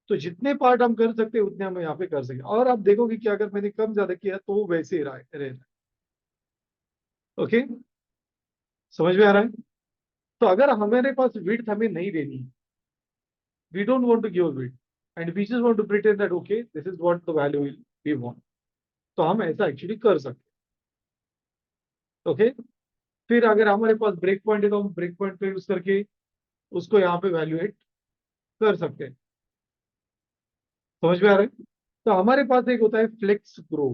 S1: तो जितने पार्ट हम कर सकते हैं उतने हम यहाँ पे कर सकते हैं। और आप देखोगे कि अगर मैंने कम ज्यादा किया तो वो वैसे ही रहेगा। ओके समझ में आ रहा है? तो अगर हमारे पास विड्थ हमें नहीं देनी, we don't want to give width and we just want to pretend that okay this is what the value will we want, तो हम ऐसा एक्चुअली कर सकते हैं। ओके फिर अगर हमारे पास ब्रेक पॉइंट है तो हम ब्रेक पॉइंट पे यूज करके उसको यहाँ पे वैल्यूएट कर सकते हैं। समझ में आ रहा है? तो हमारे पास एक होता है फ्लेक्स ग्रो।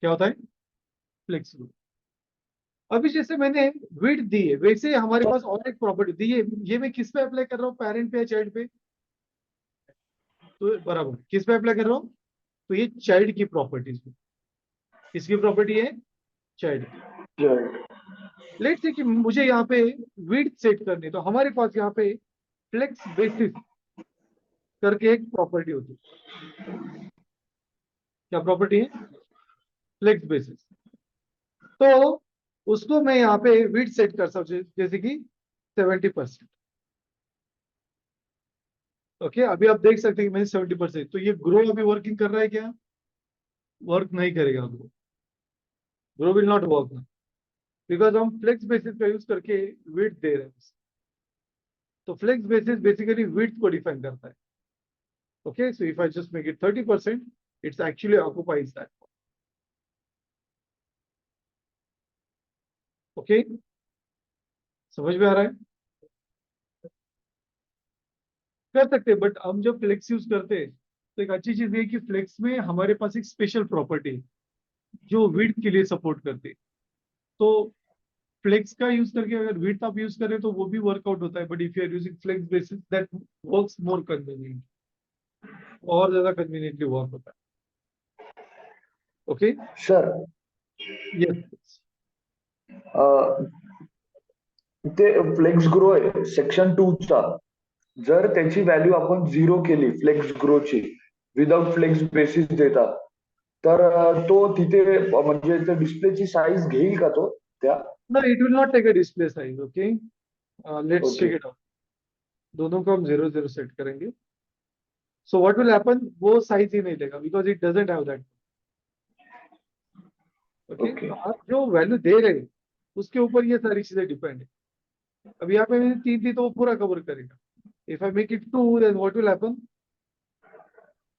S1: क्या होता है फ्लेक्स ग्रो। अभी जैसे मैंने विड्थ दी है वैसे हमारे पास और एक प्रॉपर्टी दी है। ये मैं किस पे अप्लाई कर रहा हूँ पेरेंट पे या चाइल्ड पे? तो बराबर किस पे अप्लाई कर रहा हूँ? तो ये चाइल्ड की प्रॉपर्टीज पे। किसकी प्रॉपर्टी है? चाइल्ड की। लेट्स से कि मुझे यहाँ पे विड्थ सेट करनी है, तो हमारे पास यहाँ पे फ्लेक्स बेसिस करके एक प्रॉपर्टी होती है। क्या प्रॉपर्टी है? Flex basis. तो उसको मैं यहाँ पे विड्थ सेट कर सकता हूँ जैसे कि 70%। ओके अभी आप देख सकते हैं कि मैंने 70%, तो ये ग्रो अभी वर्किंग कर रहा है क्या? वर्क नहीं करेगा grow. Grow will not work ना, बिकॉज हम फ्लेक्स बेसिस का यूज करके विड्थ दे रहे हैं। तो फ्लेक्स बेसिस बेसिकली विड्थ को डिफाइन करता है। Okay so if I just make it 30%, it's actually occupies that. Okay समझ में आ रहा है? कर सकते हैं, बट हम जब फ्लेक्स यूज करते हैं तो एक अच्छी चीज ये है कि फ्लेक्स में हमारे पास एक स्पेशल प्रॉपर्टी है जो विड्थ के लिए सपोर्ट करते हैं। तो फ्लेक्स का यूज करके अगर विड्थ आप यूज करें तो वो भी वर्कआउट होता है, but if you are using flex basis that works more convenient, और ज्यादा कन्वीनियंटली वर्क होता है। ओके
S3: सर
S1: यस
S3: ते फ्लेक्स ग्रो आहे सेक्शन 2 चा, जर त्याची व्हॅल्यू आपण 0 केली फ्लेक्स ग्रोची विदाउट फ्लेक्स बेसिस देता, तर तो तिथे म्हणजे डिस्प्लेची साईज घेईल का तो त्या?
S1: No, it will not take a display size. Okay, let's
S3: Okay.
S1: check it out. दोनों को हम 0 0 सेट करेंगे। सो व्हाट विल हैपन, वो साइज ही नहीं लेगा because it doesn't have that. Okay,
S3: okay.
S1: तो आप जो वैल्यू दे रहे हैं उसके ऊपर ये सारी चीजें डिपेंड है। अब यहाँ पे मैंने 3 दी तो वो पूरा कवर करेगा। If I make it 2 then what will happen,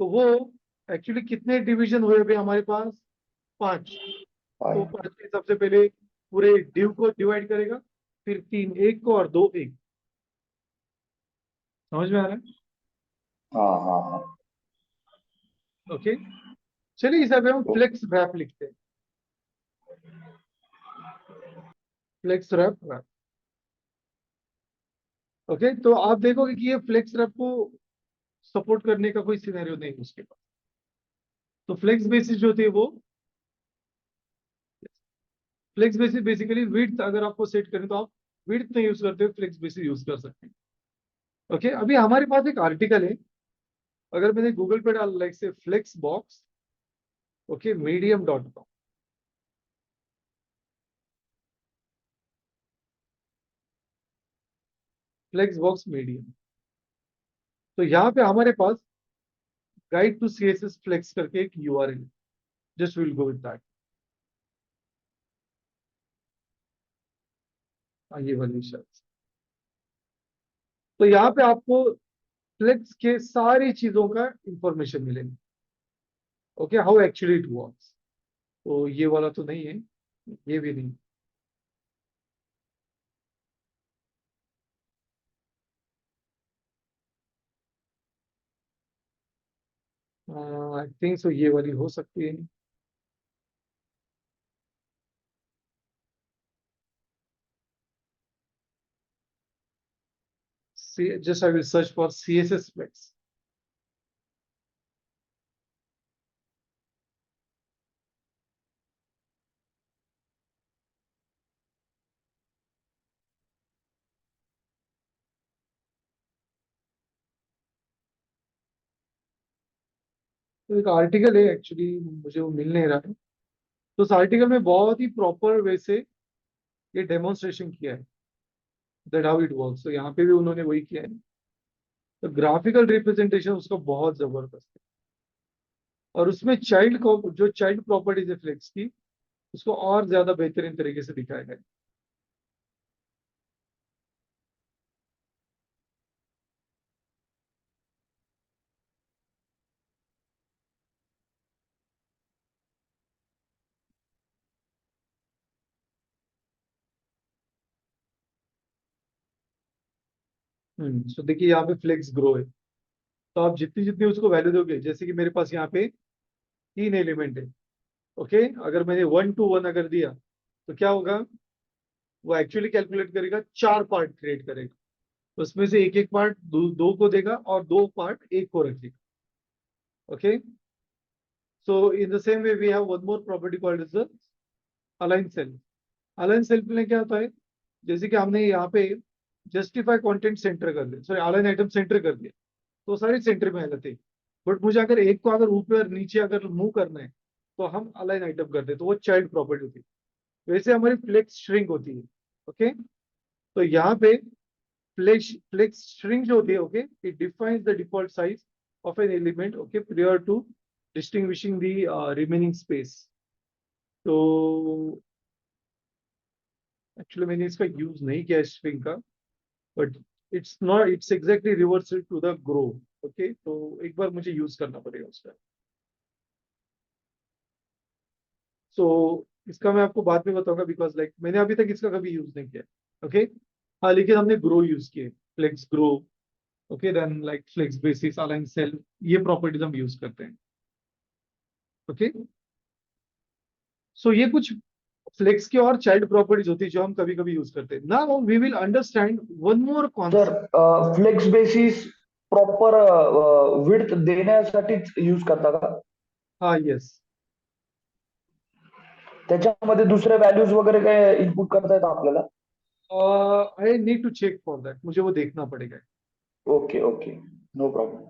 S1: तो वो एक्चुअली कितने डिवीजन हुए अभी हमारे पास, 5। तो 5 में सबसे पहले पूरे डिव को डिवाइड करेगा, फिर 3 एक को और 2 एक। समझ में आ रहा है?
S3: हाँ हाँ हाँ।
S1: ओके, चलिए इस पे हम फ्लेक्स रैप लिखते हैं। Flex rap. ओके, तो आप देखोगे कि ये फ्लेक्स रैप को सपोर्ट करने का कोई सिनेरियो नहीं है उसके पास। तो फ्लेक्स बेसिस जो होती है वो, फ्लेक्स बेसिस बेसिकली विड्थ अगर आपको सेट करें तो आप विड्थ नहीं यूज करते, फ्लेक्स बेसिस यूज कर सकते हैं। ओके, अभी हमारे पास एक आर्टिकल है, अगर मैंने गूगल पे डाल like say flex box, okay, medium.com, flex box medium, तो यहाँ पे हमारे पास गाइड टू सीएसएस फ्लेक्स करके एक URL, just will go with that. ये वाली शर्ट, तो यहाँ पे आपको फ्लेक्स के सारी चीजों का इंफॉर्मेशन मिलेगा। Okay, how actually it works. तो ये वाला तो नहीं है, ये भी नहीं। आई थिंक सो ये वाली हो सकती है। Just I will search for CSS flex. तो एक आर्टिकल है एक्चुअली, मुझे वो मिल नहीं रहा है। तो उस आर्टिकल में बहुत ही प्रॉपर वे से ये डेमोन्स्ट्रेशन किया है दैट हाउ इट वर्क्स। तो यहाँ पे भी उन्होंने वही किया है। तो ग्राफिकल रिप्रेजेंटेशन उसका बहुत जबरदस्त है, और उसमें चाइल्ड को जो चाइल्ड प्रॉपर्टीज है फ्लेक्स की, उसको और ज्यादा बेहतरीन तरीके से दिखाया गया है। तो देखिए यहाँ पे फ्लेक्स ग्रो है, तो आप जितनी जितनी उसको वैल्यू दोगे, जैसे कि मेरे पास यहाँ पे 3 एलिमेंट है। ओके, अगर मैंने 1 to 1 अगर दिया तो क्या होगा, वो एक्चुअली कैलकुलेट करेगा, 4 पार्ट क्रिएट करेगा। उसमें से एक एक पार्ट दो को देगा और 2 पार्ट एक को रखेगा। Okay, so in the same way we have one more property called is the align self. Align self में क्या होता है, जैसे कि हमने यहाँ पे जस्टिफाई कंटेंट सेंटर कर दिया, सॉरी अलाइन आइटम सेंटर कर दिया, तो सारे सेंटर में आ जाते हैं। बट मुझे अगर एक को अगर ऊपर नीचे अगर मूव करना है तो हम अलाइन आइटम करते हैं, तो वो चाइल्ड प्रॉपर्टी होती है। वैसे हमारी फ्लेक्स श्रिंक होती है। ओके, तो यहाँ पे फ्लेक्स श्रिंक जो होती है, okay, it defines the default size of an element, okay, prior to distinguishing the remaining space। तो एक्चुअली मैंने इसका यूज नहीं किया स्ट्रिंग का, but it's not, it's exactly reverse to the grow. Okay, तो एक बार मुझे यूज करना पड़ेगा उसका। सो इसका मैं आपको बाद में बताऊंगा, बिकॉज लाइक मैंने अभी तक इसका कभी यूज नहीं किया। ओके, हाँ, लेकिन हमने ग्रो यूज किए, flex grow. Okay, then like flex basis, align self, ये प्रॉपर्टीज हम यूज करते हैं। ओके, सो ये कुछ फ्लेक्स की और चाइल्ड प्रॉपर्टीज होती है जो हम कभी कभी यूज करते हैं। Now we will understand one more
S3: sir,
S1: concept.
S3: Flex basis proper width देण्यासाठीच यूज करता का?
S1: हाँ, यस।
S3: त्याच्यामध्ये दुसऱ्या व्हॅल्यूज वगैरे काय इनपुट करता येतं आपल्याला?
S1: I need to check for that, मुझे वो देखना पड़ेगा।
S3: Okay okay, no problem.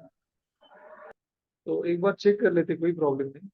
S1: तो एक बार चेक कर लेते, कोई प्रॉब्लम नहीं।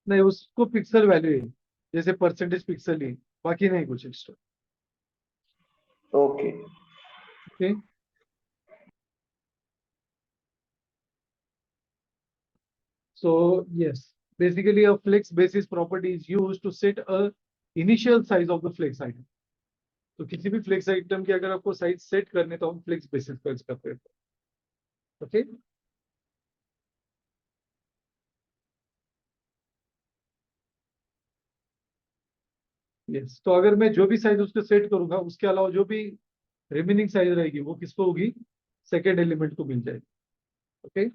S1: नहीं, उसको पिक्सल वैल्यू है, जैसे परसेंटेज पिक्सल ही, बाकी नहीं कुछ extra.
S3: Okay.
S1: Okay. So yes, basically a flex basis property is used to set a initial size of the flex item. तो किसी भी फ्लेक्स आइटम की अगर आपको साइज सेट करने तो हम फ्लेक्स बेसिस पर यूज करते हैं। ओके। यस, तो अगर मैं जो भी साइज उसको सेट करूंगा उसके अलावा जो भी रिमेनिंग साइज रहेगी वो किसको होगी, सेकेंड एलिमेंट को मिल जाएगी। ओके।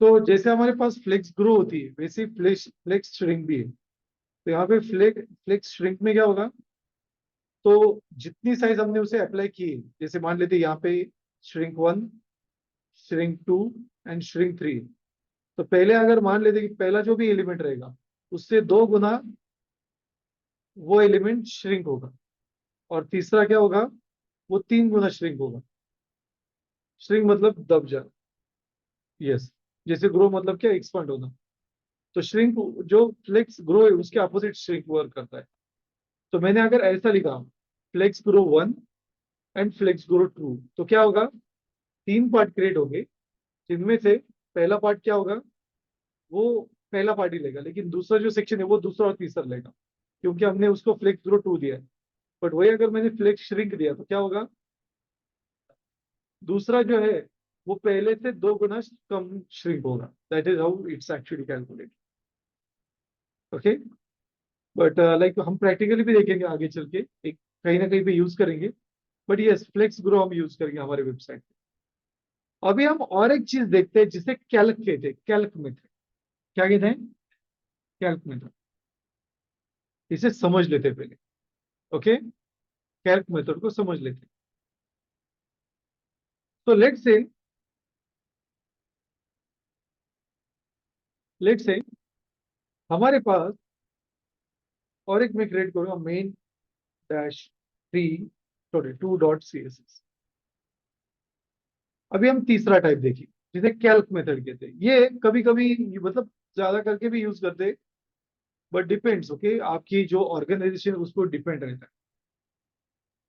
S1: तो जैसे हमारे पास फ्लेक्स ग्रो होती है वैसे फ्लेक्स फ्लेक्स श्रिंक भी है। तो यहाँ पे फ्लेक्स श्रिंक में क्या होगा, तो जितनी साइज हमने उसे अप्लाई की है, जैसे मान लेते हैं यहाँ पे श्रिंक 1, श्रिंक 2 एंड श्रिंक 3। तो पहले अगर मान लेते कि पहला जो भी एलिमेंट रहेगा उससे 2 गुना वो एलिमेंट श्रिंक होगा, और तीसरा क्या होगा, वो 3 गुना श्रिंक होगा। श्रिंक मतलब दब जाना। यस। जैसे ग्रो मतलब क्या, एक्सपांड होना। तो श्रिंक, जो फ्लेक्स ग्रो है उसके अपोजिट श्रिंक वर्क करता है। तो मैंने अगर ऐसा लिखा, flex grow 1 and flex grow 2, तो क्या होगा, 3 पार्ट क्रिएट होंगे, जिनमें से पहला पार्ट क्या होगा, वो पहला पार्ट ही लेगा, लेकिन दूसरा जो सेक्शन है वो दूसरा और तीसरा लेगा, क्योंकि हमने उसको फ्लेक्स ग्रो 2 दिया है। बट वही अगर मैंने फ्लेक्स श्रिंक दिया तो क्या होगा, दूसरा जो है वो पहले से 2 गुना कम श्रिंक होगा। That is how it's actually calculated. Okay. But like हम प्रैक्टिकली भी देखेंगे आगे चल के, एक कहीं ना कहीं पे यूज करेंगे। बट यस, फ्लेक्स ग्रो हम यूज करेंगे हमारे वेबसाइट पे। अभी हम और एक चीज देखते हैं जिसे कैल्क कहते हैं, कैल्क मेथड। क्या कहते हैं, कैल्क मेथड। इसे समझ लेते हैं पहले। ओके। कैल्क मेथड को समझ लेते हैं। तो लेट से हमारे पास, और एक मैं क्रिएट करूंगा मेन डैश 3 सॉरी 2.css। अभी हम तीसरा टाइप देखिए जिसे कैल्क मेथड कहते हैं। ये कभी कभी मतलब ज्यादा करके भी यूज करते हैं, बट डिपेंड्स। ओके, आपकी जो ऑर्गेनाइजेशन उस पर डिपेंड रहता है।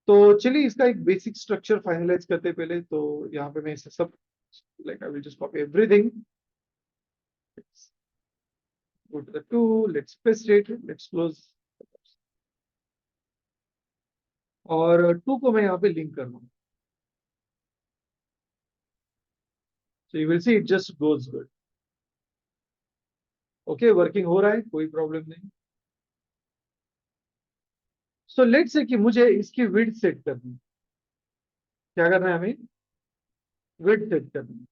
S1: तो चलिए इसका एक बेसिक स्ट्रक्चर फाइनलाइज करते हैं पहले। तो यहाँ पे मैं इसे सब, like I will just copy everything, go to the tool, let's paste it, let's close, और 2 को मैं यहाँ पे लिंक कर रहा हूँ। So you will see it just goes good. Okay, working हो रहा है, कोई प्रॉब्लम नहीं। सो लेट्स से कि मुझे इसकी विड्थ सेट करनी है। क्या करना है हमें, विड्थ सेट करनी है।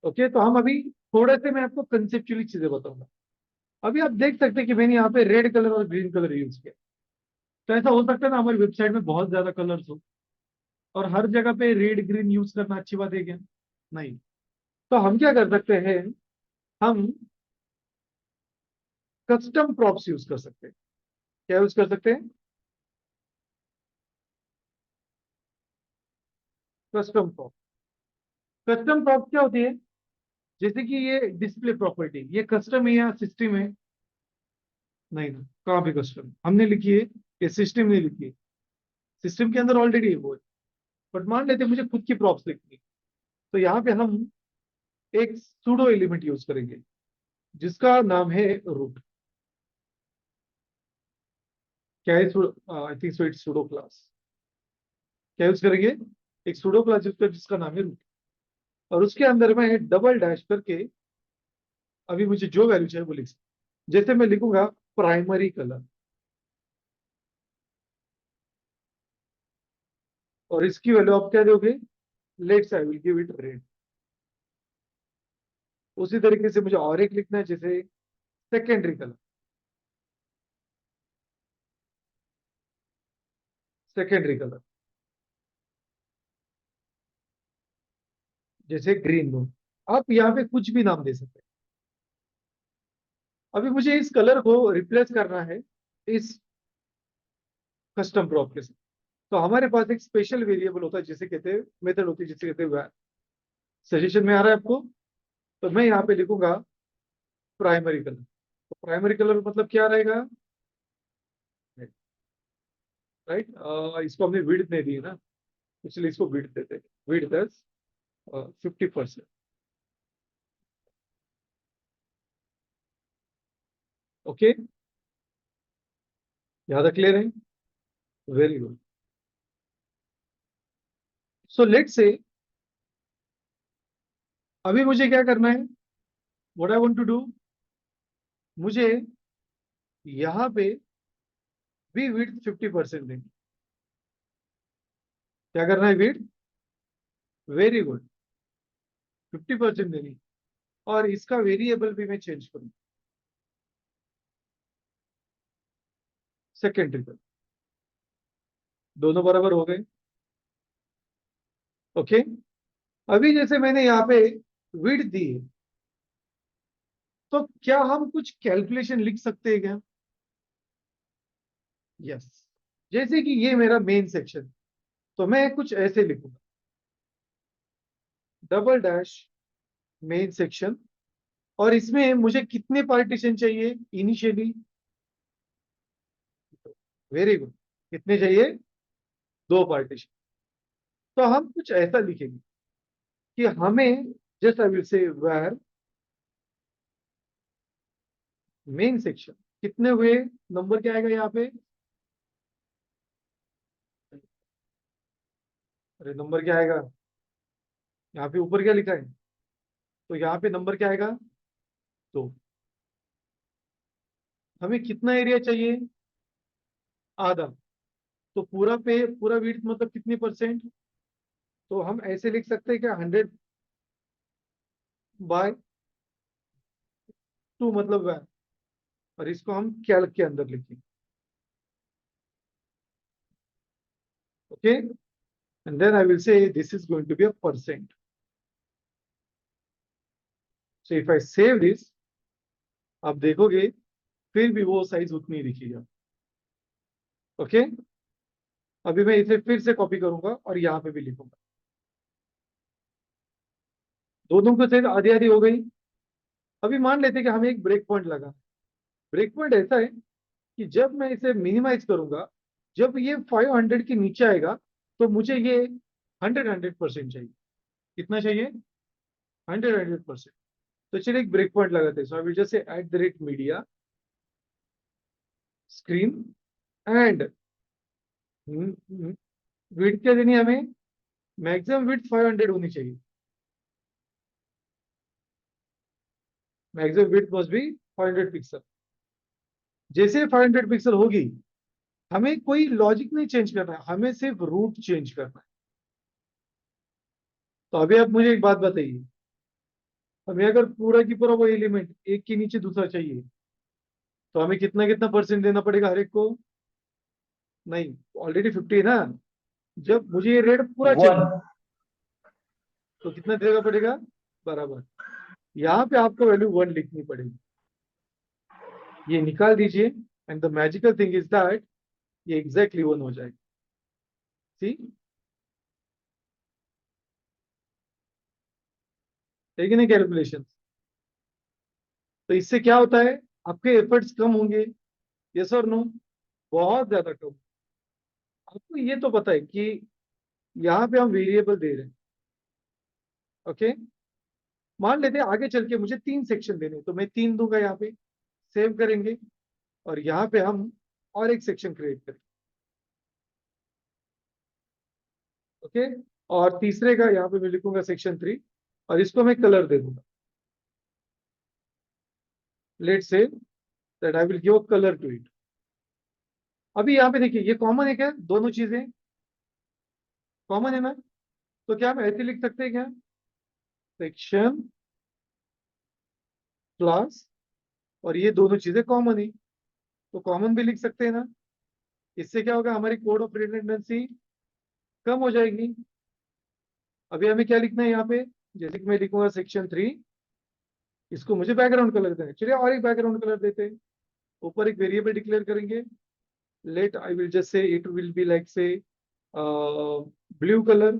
S1: ओके, तो हम अभी थोड़े से मैं आपको कंसेप्चुअली चीजें बताऊंगा। अभी आप देख सकते हैं कि मैंने यहाँ पे रेड कलर और ग्रीन कलर यूज किया। तो ऐसा हो सकता है ना हमारी वेबसाइट में बहुत ज्यादा कलर्स हो, और हर जगह पे रेड ग्रीन यूज करना अच्छी बात है क्या, नहीं। तो हम क्या कर सकते हैं, हम कस्टम प्रॉप्स यूज कर सकते हैं। क्या यूज कर सकते हैं, कस्टम प्रॉप। कस्टम प्रॉप क्या होती है, जैसे कि ये डिस्प्ले प्रॉपर्टी, ये कस्टम है या सिस्टम है, नहीं ना, कहाँ पे कस्टम हमने लिखी है, ये सिस्टम ने लिखी है। सिस्टम के अंदर ऑलरेडी है वो है। बट मान लेते हैं मुझे खुद की प्रॉप्स लिखनी है, तो यहाँ पे हम एक सूडो एलिमेंट यूज करेंगे जिसका नाम है रूट। क्या है, I think so it's pseudo class. क्या यूज करेंगे, एक सूडो क्लास जिसका नाम है रूट, और उसके अंदर में डबल डैश करके अभी मुझे जो वैल्यू चाहिए वो लिख सकते। जैसे मैं लिखूंगा प्राइमरी कलर, और इसकी वैल्यू आप क्या दोगे, let's I will give it red. उसी तरीके से मुझे और एक लिखना है, जैसे सेकेंडरी कलर। सेकेंडरी कलर, जैसे ग्रीन लो, आप यहाँ पे कुछ भी नाम दे सकते हैं। अभी मुझे इस कलर को रिप्लेस करना है इस कस्टम प्रॉप के साथ। तो हमारे पास एक स्पेशल वेरिएबल होता है जिसे कहते हैं, मेथड होती है जिसे कहते हैं सजेशन में आ रहा है आपको। तो मैं यहाँ पे लिखूंगा प्राइमरी कलर। तो प्राइमरी कलर मतलब क्या रहेगा, राइट? इसको हमने विड्थ नहीं दी है ना, इसलिए इसको विड्थ देते हैं। विड्थ 50%। ओके, ज्यादा क्लियर है? Very good. So let say अभी मुझे क्या करना है, what I want to do, मुझे यहाँ पे भी विड्थ 50% देंगे। क्या करना है, विड्थ, वेरी गुड, 50% देनी। और इसका वेरिएबल भी मैं चेंज करूँ, सेकेंडरी पर। दोनों बराबर हो गए। ओके, अभी जैसे मैंने यहाँ पे विड्थ दी है, तो क्या हम कुछ कैलकुलेशन लिख सकते हैं क्या? यस, जैसे कि ये मेरा मेन सेक्शन, तो मैं कुछ ऐसे लिखूंगा, डबल डैश मेन सेक्शन। और इसमें मुझे कितने पार्टीशन चाहिए इनिशियली? वेरी गुड, कितने चाहिए? 2 पार्टीशन। तो हम कुछ ऐसा लिखेंगे कि हमें, just I will say where main section, कितने हुए, नंबर क्या आएगा यहाँ पे? अरे नंबर क्या आएगा, यहाँ पे ऊपर क्या लिखा है, तो यहाँ पे नंबर क्या आएगा? तो हमें कितना एरिया चाहिए? आधा। तो पूरा पे पूरा विड्थ मतलब कितनी परसेंट? तो हम ऐसे लिख सकते हैं क्या, 100/2 मतलब वह। और इसको हम कैल्क के अंदर लिखेंगे। Okay, and then I will say this is going to be a percent. So if I save this, आप देखोगे फिर भी वो साइज उतनी ही दिखेगा। ओके, अभी मैं इसे फिर से कॉपी करूंगा और यहाँ पे भी लिखूंगा। दोनों को साइज आधी आधी हो गई। अभी मान लेते हैं कि हमें एक ब्रेक पॉइंट लगा। ब्रेक पॉइंट ऐसा है कि जब मैं इसे मिनिमाइज करूंगा, जब ये 500 के नीचे आएगा, तो मुझे ये 100% चाहिए। कितना चाहिए? 100%। तो चलिए एक ब्रेक पॉइंट लगाते हैं। So I will just say @media screen and width क्या देनी है हमें? मैक्सिमम विड्थ 500 होनी चाहिए। Maximum width must be 500 pixel. जैसे 500 पिक्सल होगी, हमें कोई लॉजिक नहीं चेंज करना है, हमें सिर्फ रूट चेंज करना है। तो अभी आप मुझे एक बात बताइए, हमें अगर पूरा की पूरा वो एलिमेंट एक के नीचे दूसरा चाहिए, तो हमें कितना कितना परसेंट देना पड़ेगा हर एक को? नहीं, ऑलरेडी 50 है ना। जब मुझे ये रेट पूरा चाहिए,
S3: 1।
S1: तो कितना देना पड़ेगा? बराबर। यहाँ पे आपको वैल्यू 1 लिखनी पड़ेगी। ये निकाल दीजिए, and the magical thing is that ये एग्जैक्टली 1 हो जाएगा। सी, ठीक है ना कैलकुलेशन? तो इससे क्या होता है, आपके एफर्ट्स कम होंगे, यस और नो? बहुत ज्यादा कम। आपको ये तो पता है कि यहाँ पे हम वेरिएबल दे रहे हैं। ओके, मान लेते हैं आगे चल के मुझे 3 सेक्शन देने हैं, तो मैं 3 दूंगा यहाँ पे, सेव करेंगे, और यहाँ पे हम और एक सेक्शन क्रिएट करेंगे। ओके, और तीसरे का यहाँ पे मैं लिखूंगा सेक्शन 3, और इसको मैं कलर दे दूंगा। Let's say that I will give colour to it. अभी यहाँ पे देखिए, ये कॉमन है क्या, दोनों चीजें कॉमन है ना? तो क्या हम ऐसे लिख सकते हैं क्या, सेक्शन क्लास, और ये दोनों चीजें कॉमन है, तो कॉमन भी लिख सकते हैं ना? इससे क्या होगा, हमारी कोड ऑफ रिडंडेंसी कम हो जाएगी। अभी हमें क्या लिखना है यहाँ पे, जैसे कि मैं लिखूंगा सेक्शन 3, इसको मुझे बैकग्राउंड कलर देना है। चलिए और एक बैकग्राउंड कलर देते हैं। ऊपर एक वेरिएबल डिक्लेयर करेंगे, let I will just say it will be like say blue colour,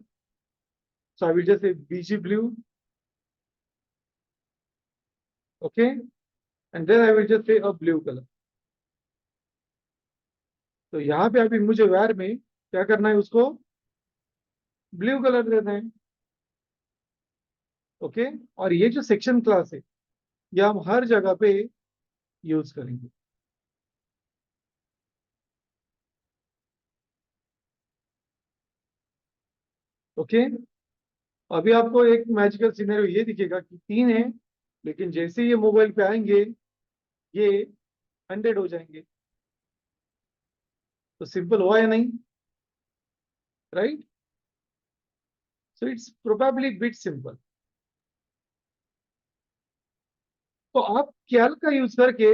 S1: so I will just say BG blue, okay, and then I will just say a blue colour. तो यहाँ पे अभी मुझे वैर में क्या करना है, उसको ब्लू कलर देना है, ओके। और ये जो सेक्शन क्लास है, ये हम हर जगह पे यूज करेंगे, ओके। अभी आपको एक मैजिकल सिनेरियो ये दिखेगा कि 3 है, लेकिन जैसे ये मोबाइल पे आएंगे ये 100 हो जाएंगे। तो सिंपल हुआ या नहीं, right? So it's probably bit simple. तो आप कैल्क का यूज करके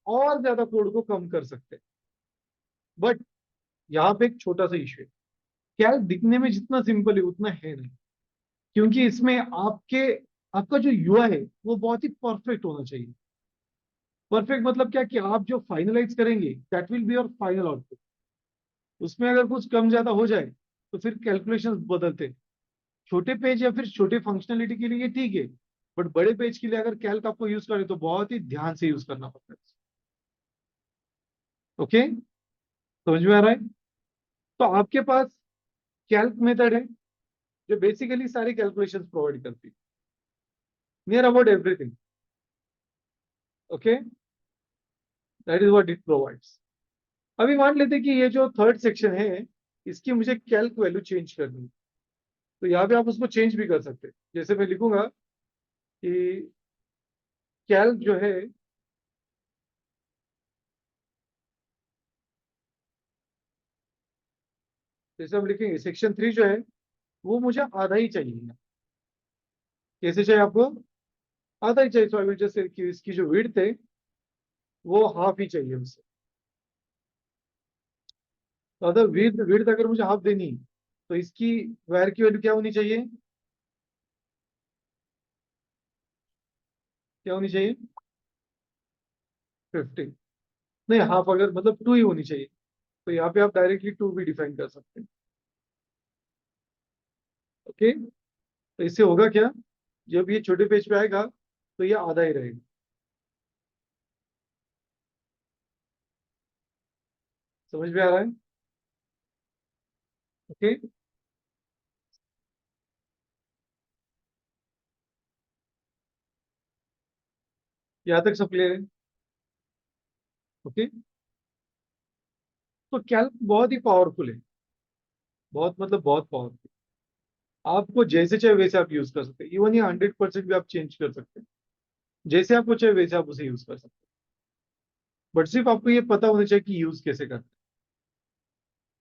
S1: और ज्यादा कोड को कम कर सकते हैं, बट यहाँ पे एक छोटा सा इश्यू है। कैल्क दिखने में जितना सिंपल है उतना है नहीं, क्योंकि इसमें आपका जो यूआई है वो बहुत ही परफेक्ट होना चाहिए। परफेक्ट मतलब क्या, कि आप जो फाइनलाइज करेंगे that will be your final output. उसमें अगर कुछ कम ज्यादा हो जाए तो फिर कैलकुलेशंस बदलते हैं। छोटे पेज या फिर छोटे फंक्शनलिटी के लिए ठीक है, बट बड़े पेज के लिए अगर कैल्क आपको यूज करें तो बहुत ही ध्यान से यूज करना पड़ता है, ओके। समझ में आ रहा है? तो आपके पास कैल्क मेथड है जो बेसिकली सारी कैलकुलेशंस प्रोवाइड करती है, near about everything, okay. That is what it provides. अभी मान लेते हैं कि ये जो थर्ड सेक्शन है, इसकी मुझे कैल्क वैल्यू चेंज करनी है। तो यहाँ पे आप उसको चेंज भी कर सकते हैं। जैसे मैं लिखूंगा कि कैल्क जो है, जैसे हम लिखेंगे सेक्शन 3 जो है वो मुझे आधा ही चाहिए। कैसे चाहिए आपको? आधा ही चाहिए। तो आई विल जस्ट से कि इसकी जो विड्थ है वो हाफ ही चाहिए मुझसे। तो अगर विड्थ विड्थ अगर मुझे हाफ देनी है, तो इसकी वायर की वैल्यू क्या होनी चाहिए? क्या होनी चाहिए? 50। नहीं, हाफ अगर मतलब 2 ही होनी चाहिए। तो यहाँ पे आप डायरेक्टली 2 भी डिफाइन कर सकते हैं, ओके। तो इससे होगा क्या, जब ये छोटे पेज पे आएगा तो ये आधा ही रहेगा। समझ में आ रहा है? ओके। यहाँ तक सब क्लियर है, ओके। तो कैल्क बहुत ही पावरफुल है, बहुत मतलब बहुत पावरफुल। आपको जैसे चाहे वैसे आप यूज कर सकते हैं। इवन ये 100% भी आप चेंज कर सकते हैं, जैसे आपको चाहे वैसे आप उसे यूज कर सकते हैं। बट सिर्फ आपको ये पता होना चाहिए कि यूज कैसे करते हैं,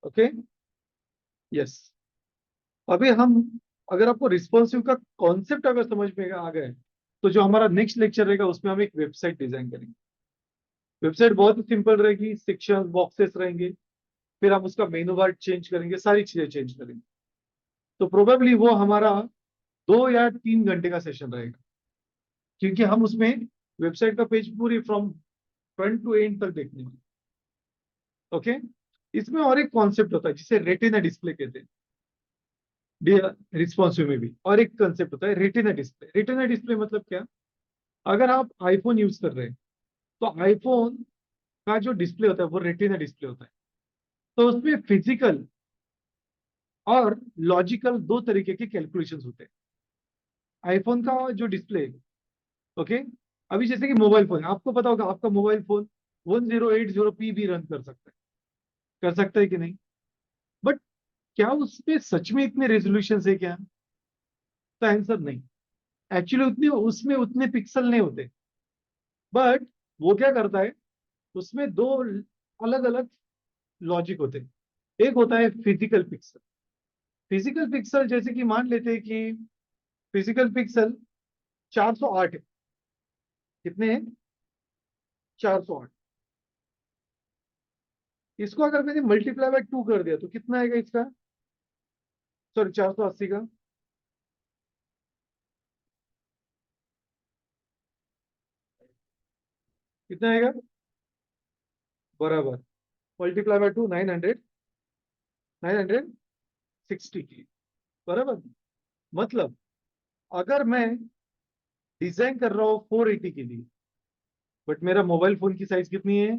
S1: ओके। यस। अभी हम, अगर आपको रिस्पॉन्सिव का कॉन्सेप्ट अगर समझ में आ गए, तो जो हमारा नेक्स्ट लेक्चर रहेगा उसमें हम एक वेबसाइट डिजाइन करेंगे। वेबसाइट बहुत ही सिंपल रहेगी, सेक्शन बॉक्सेस रहेंगे, फिर हम उसका मेनू बार चेंज करेंगे, सारी चीजें चेंज करेंगे। तो प्रोबेबली वो हमारा 2 या 3 घंटे का सेशन रहेगा, क्योंकि हम उसमें वेबसाइट का पेज पूरी फ्रॉम फ्रंट टू एंड तक देखने में, ओके। इसमें और एक कॉन्सेप्ट होता है जिसे रेटिना डिस्प्ले कहते हैं। रिस्पॉन्सिव में भी और एक कंसेप्ट होता है रेटिना डिस्प्ले। रेटिना डिस्प्ले मतलब क्या, अगर आप आईफोन यूज कर रहे हैं तो आईफोन का जो डिस्प्ले होता है वो रेटिना डिस्प्ले होता है। तो उसमें फिजिकल और लॉजिकल दो तरीके के कैलकुलेशंस होते हैं आईफोन का जो डिस्प्ले, ओके। अभी जैसे कि मोबाइल फोन, आपको पता होगा आपका मोबाइल फोन 1080p भी रन कर सकता है कि नहीं? बट क्या उसमें सच में इतने रेजोल्यूशन है क्या? तो आंसर नहीं। एक्चुअली उतने उसमें उतने पिक्सल नहीं होते, बट वो क्या करता है, उसमें दो अलग अलग लॉजिक होते हैं। एक होता है फिजिकल पिक्सल। फिजिकल पिक्सल जैसे कि मान लेते हैं कि फिजिकल पिक्सल 408 है। कितने हैं? 408। इसको अगर मैंने मल्टीप्लाई बाय 2 कर दिया तो कितना आएगा इसका, सॉरी 480 का, कितना आएगा, बराबर मल्टीप्लाई बाय 2, 960 की, बराबर। मतलब अगर मैं डिजाइन कर रहा हूँ 480 के लिए, बट मेरा मोबाइल फोन की साइज कितनी है,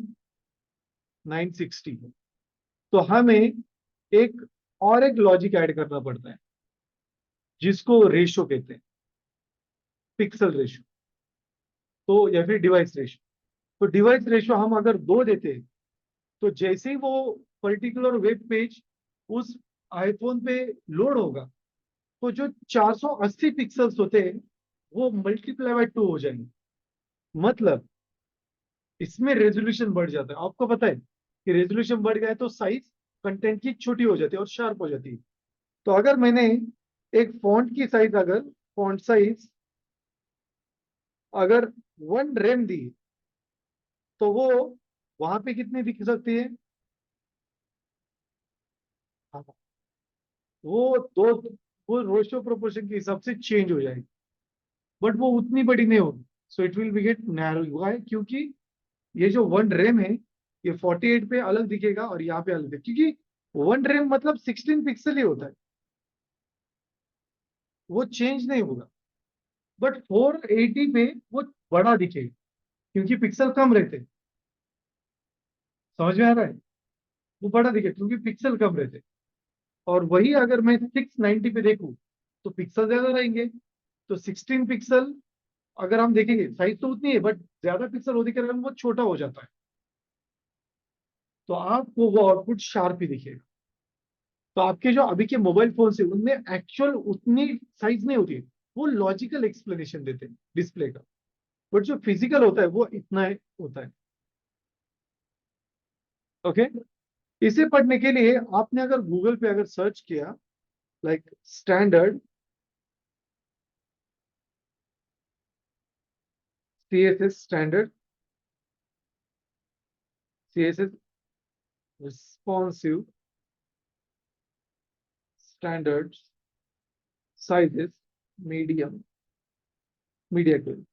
S1: 960, तो हमें एक लॉजिक ऐड करना पड़ता है जिसको रेशो कहते हैं, पिक्सल रेशो, तो या फिर डिवाइस रेशो। तो डिवाइस रेशो हम अगर 2 देते हैं, तो जैसे ही वो पर्टिकुलर वेब पेज उस आईफोन पे लोड होगा, तो जो 480 पिक्सल्स होते हैं वो मल्टीप्लाई बाय 2 हो जाएंगे। मतलब इसमें रेजोल्यूशन बढ़ जाता है। आपको पता है कि रेजोल्यूशन बढ़ गया है तो साइज कंटेंट की छोटी हो जाती है और शार्प हो जाती है। तो अगर मैंने एक फॉन्ट की साइज, अगर फॉन्ट साइज अगर 1 रेम दी, तो वो वहां पे कितनी दिख सकती है, हाँ, वो दो, वो रेशियो प्रोपोर्शन के हिसाब से चेंज हो जाएगी, बट वो उतनी बड़ी नहीं होगी। So it will be get narrow. हुआ है क्योंकि ये जो 1 रेम है, ये 48 पे अलग दिखेगा और यहाँ पे अलग दिखेगा, क्योंकि 1 रेम मतलब 16 पिक्सल ही होता है, वो चेंज नहीं होगा। बट 480 पे वो बड़ा दिखेगा क्योंकि पिक्सल कम रहते हैं। समझ में आ रहा है, वो बड़ा दिखेगा क्योंकि पिक्सल कम रहते हैं। और वही अगर मैं 690 पे देखूं तो पिक्सल ज्यादा रहेंगे। तो 16 पिक्सल अगर हम देखेंगे, साइज तो उतनी है बट ज्यादा पिक्सल होने के कारण वो छोटा हो जाता है, तो आपको वो आउटपुट शार्प ही दिखेगा। तो आपके जो अभी के मोबाइल फोन है उनमें एक्चुअल उतनी साइज नहीं होती है, वो लॉजिकल एक्सप्लेनेशन देते हैं डिस्प्ले का, बट जो फिजिकल होता है वो इतना होता है। ओके, इसे पढ़ने के लिए आपने अगर गूगल पे अगर सर्च किया like standard CSS, standard CSS responsive standards sizes medium media query,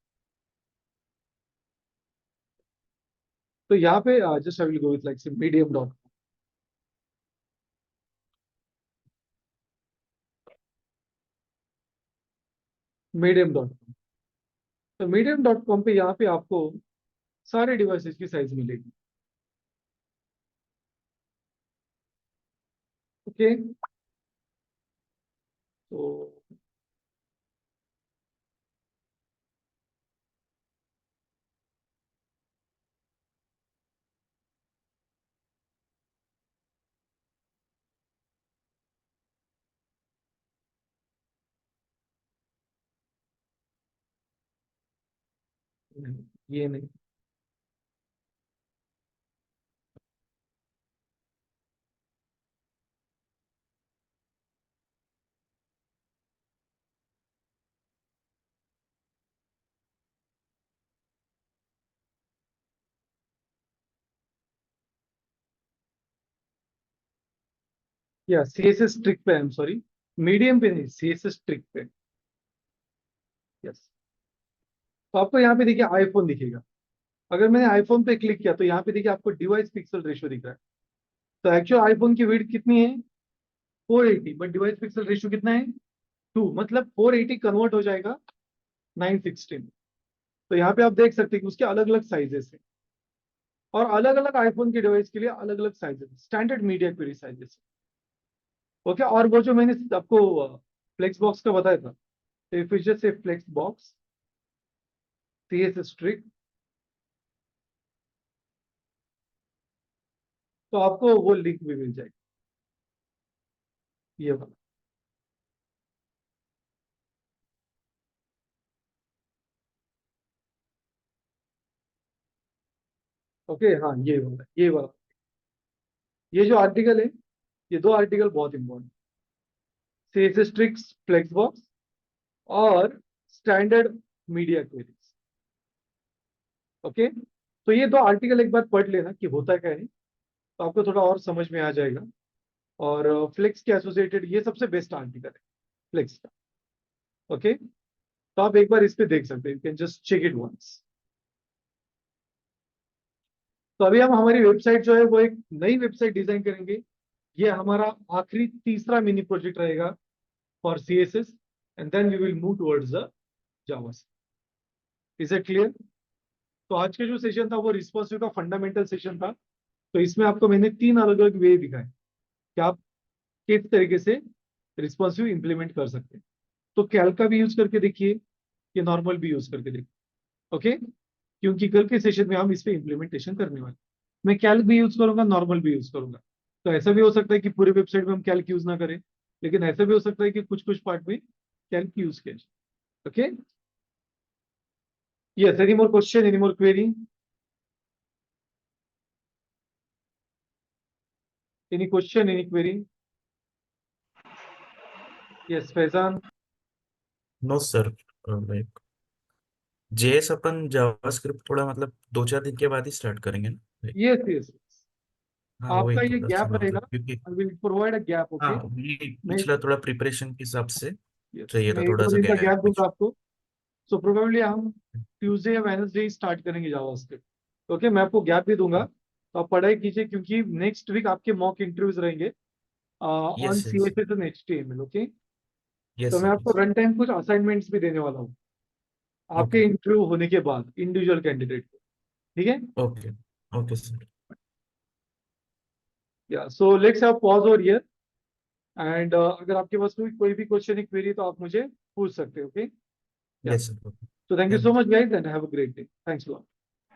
S1: तो यहाँ पे just I will go with like से medium.com। तो medium.com पे यहाँ पे आपको सारे डिवाइसेस की साइज मिलेगी। ओके, तो नहीं, ये नहीं, या CSS ट्रिक पे, आई एम सॉरी, मीडियम पे नहीं, CSS ट्रिक पे। यस, तो आपको यहाँ पे देखिए आईफोन दिखेगा। अगर मैंने आईफोन पे क्लिक किया तो यहाँ पे देखिए आपको डिवाइस पिक्सल रेशियो दिख रहा है। तो एक्चुअल आईफोन की विड्थ कितनी है, 480, बट डिवाइस पिक्सल रेशियो कितना है, 2, मतलब 480 कन्वर्ट हो जाएगा 916। तो यहाँ पे आप देख सकते हैं कि उसके अलग अलग साइजेस हैं और अलग अलग आईफोन के डिवाइस के लिए अलग अलग sizes, standard media query sizes. Okay, और वो जो मैंने आपको फ्लेक्स बॉक्स का बताया था, if you just say flex box CSS trick, तो आपको वो लिंक भी मिल जाएगी, ये वाला। ओके, हाँ ये वाला ये जो आर्टिकल है, ये 2 आर्टिकल बहुत important, CSS tricks flex box और स्टैंडर्ड मीडिया क्वेरीज। ओके, तो ये 2 आर्टिकल एक बार पढ़ लेना कि होता क्या है। तो आपको थोड़ा और समझ में आ जाएगा। और फ्लेक्स के एसोसिएटेड ये सबसे बेस्ट आर्टिकल है फ्लेक्स का। ओके, तो आप एक बार इस पे देख सकते हैं, you can just check it once. तो अभी हम हमारी वेबसाइट जो है वो एक नई वेबसाइट डिजाइन करेंगे। ये हमारा आखिरी तीसरा मिनी प्रोजेक्ट रहेगा for CSS, and then we will move towards the Java. Is it clear? तो आज के जो सेशन था वो रिस्पॉन्सिव का फंडामेंटल सेशन था। तो इसमें आपको मैंने 3 अलग अलग वे दिखाए कि आप किस तरीके से रिस्पॉन्सिव इंप्लीमेंट कर सकते हैं। तो कैल्क का भी यूज करके देखिए, ये नॉर्मल भी यूज करके देखिए। ओके, क्योंकि कल के सेशन में हम इस पे इम्प्लीमेंटेशन करने वाले। मैं कैल्क भी यूज करूंगा, नॉर्मल भी यूज करूंगा। तो ऐसा भी हो सकता है कि पूरे वेबसाइट में हम कैल्क यूज ना करें, लेकिन ऐसा भी हो सकता है कि कुछ कुछ पार्ट में कैल्क यूज किया जाए। Okay, yes, any more question, any more query, any question, any query? Yes Faizan.
S2: No sir, like JS अपन जावास्क्रिप्ट थोड़ा मतलब 2-4 दिन के बाद ही स्टार्ट करेंगे ना? Like,
S1: यस यस,
S2: हाँ वही
S1: आपका ये
S2: थोड़ा सा
S1: गैप रहेगा।
S2: मतलब क्योंकि
S1: I will provide a gap.
S2: हाँ
S1: ओके,
S2: ये
S1: मैं
S2: पिछला थोड़ा प्रिपरेशन के हिसाब से
S1: यस
S2: चाहिए था
S1: मैं एक
S2: थोड़ा
S1: दो
S2: सा
S1: दिन का गैप
S2: गैप
S1: दूंगा
S2: बीच।
S1: आपको। सो प्रोबेबली हम ट्यूसडे या वेडनेसडे स्टार्ट करेंगे जावास्क्रिप्ट। ओके, मैं आपको गैप भी दूंगा, तो आप पढ़ाई कीजिए, क्योंकि नेक्स्ट वीक आपके मॉक इंटरव्यूज रहेंगे on
S2: yes yes
S1: CSS and HTML। Okay, तो
S2: यस
S1: मैं
S2: सर
S1: आपको
S2: यस।
S1: रन टाइम कुछ असाइनमेंट्स भी देने वाला हूँ आपके
S2: ओके
S1: इंटरव्यू होने के बाद, इंडिविजुअल कैंडिडेट को। ठीक है?
S2: Okay okay sir.
S1: या so let's have pause over here, and अगर आपके पास कोई भी क्वेश्चन क्वेरी तो आप मुझे पूछ सकते हो। ओके, या
S2: yes sir.
S1: So thank you
S2: thank
S1: so
S2: you.
S1: Much guys and have a great day. Thanks a lot.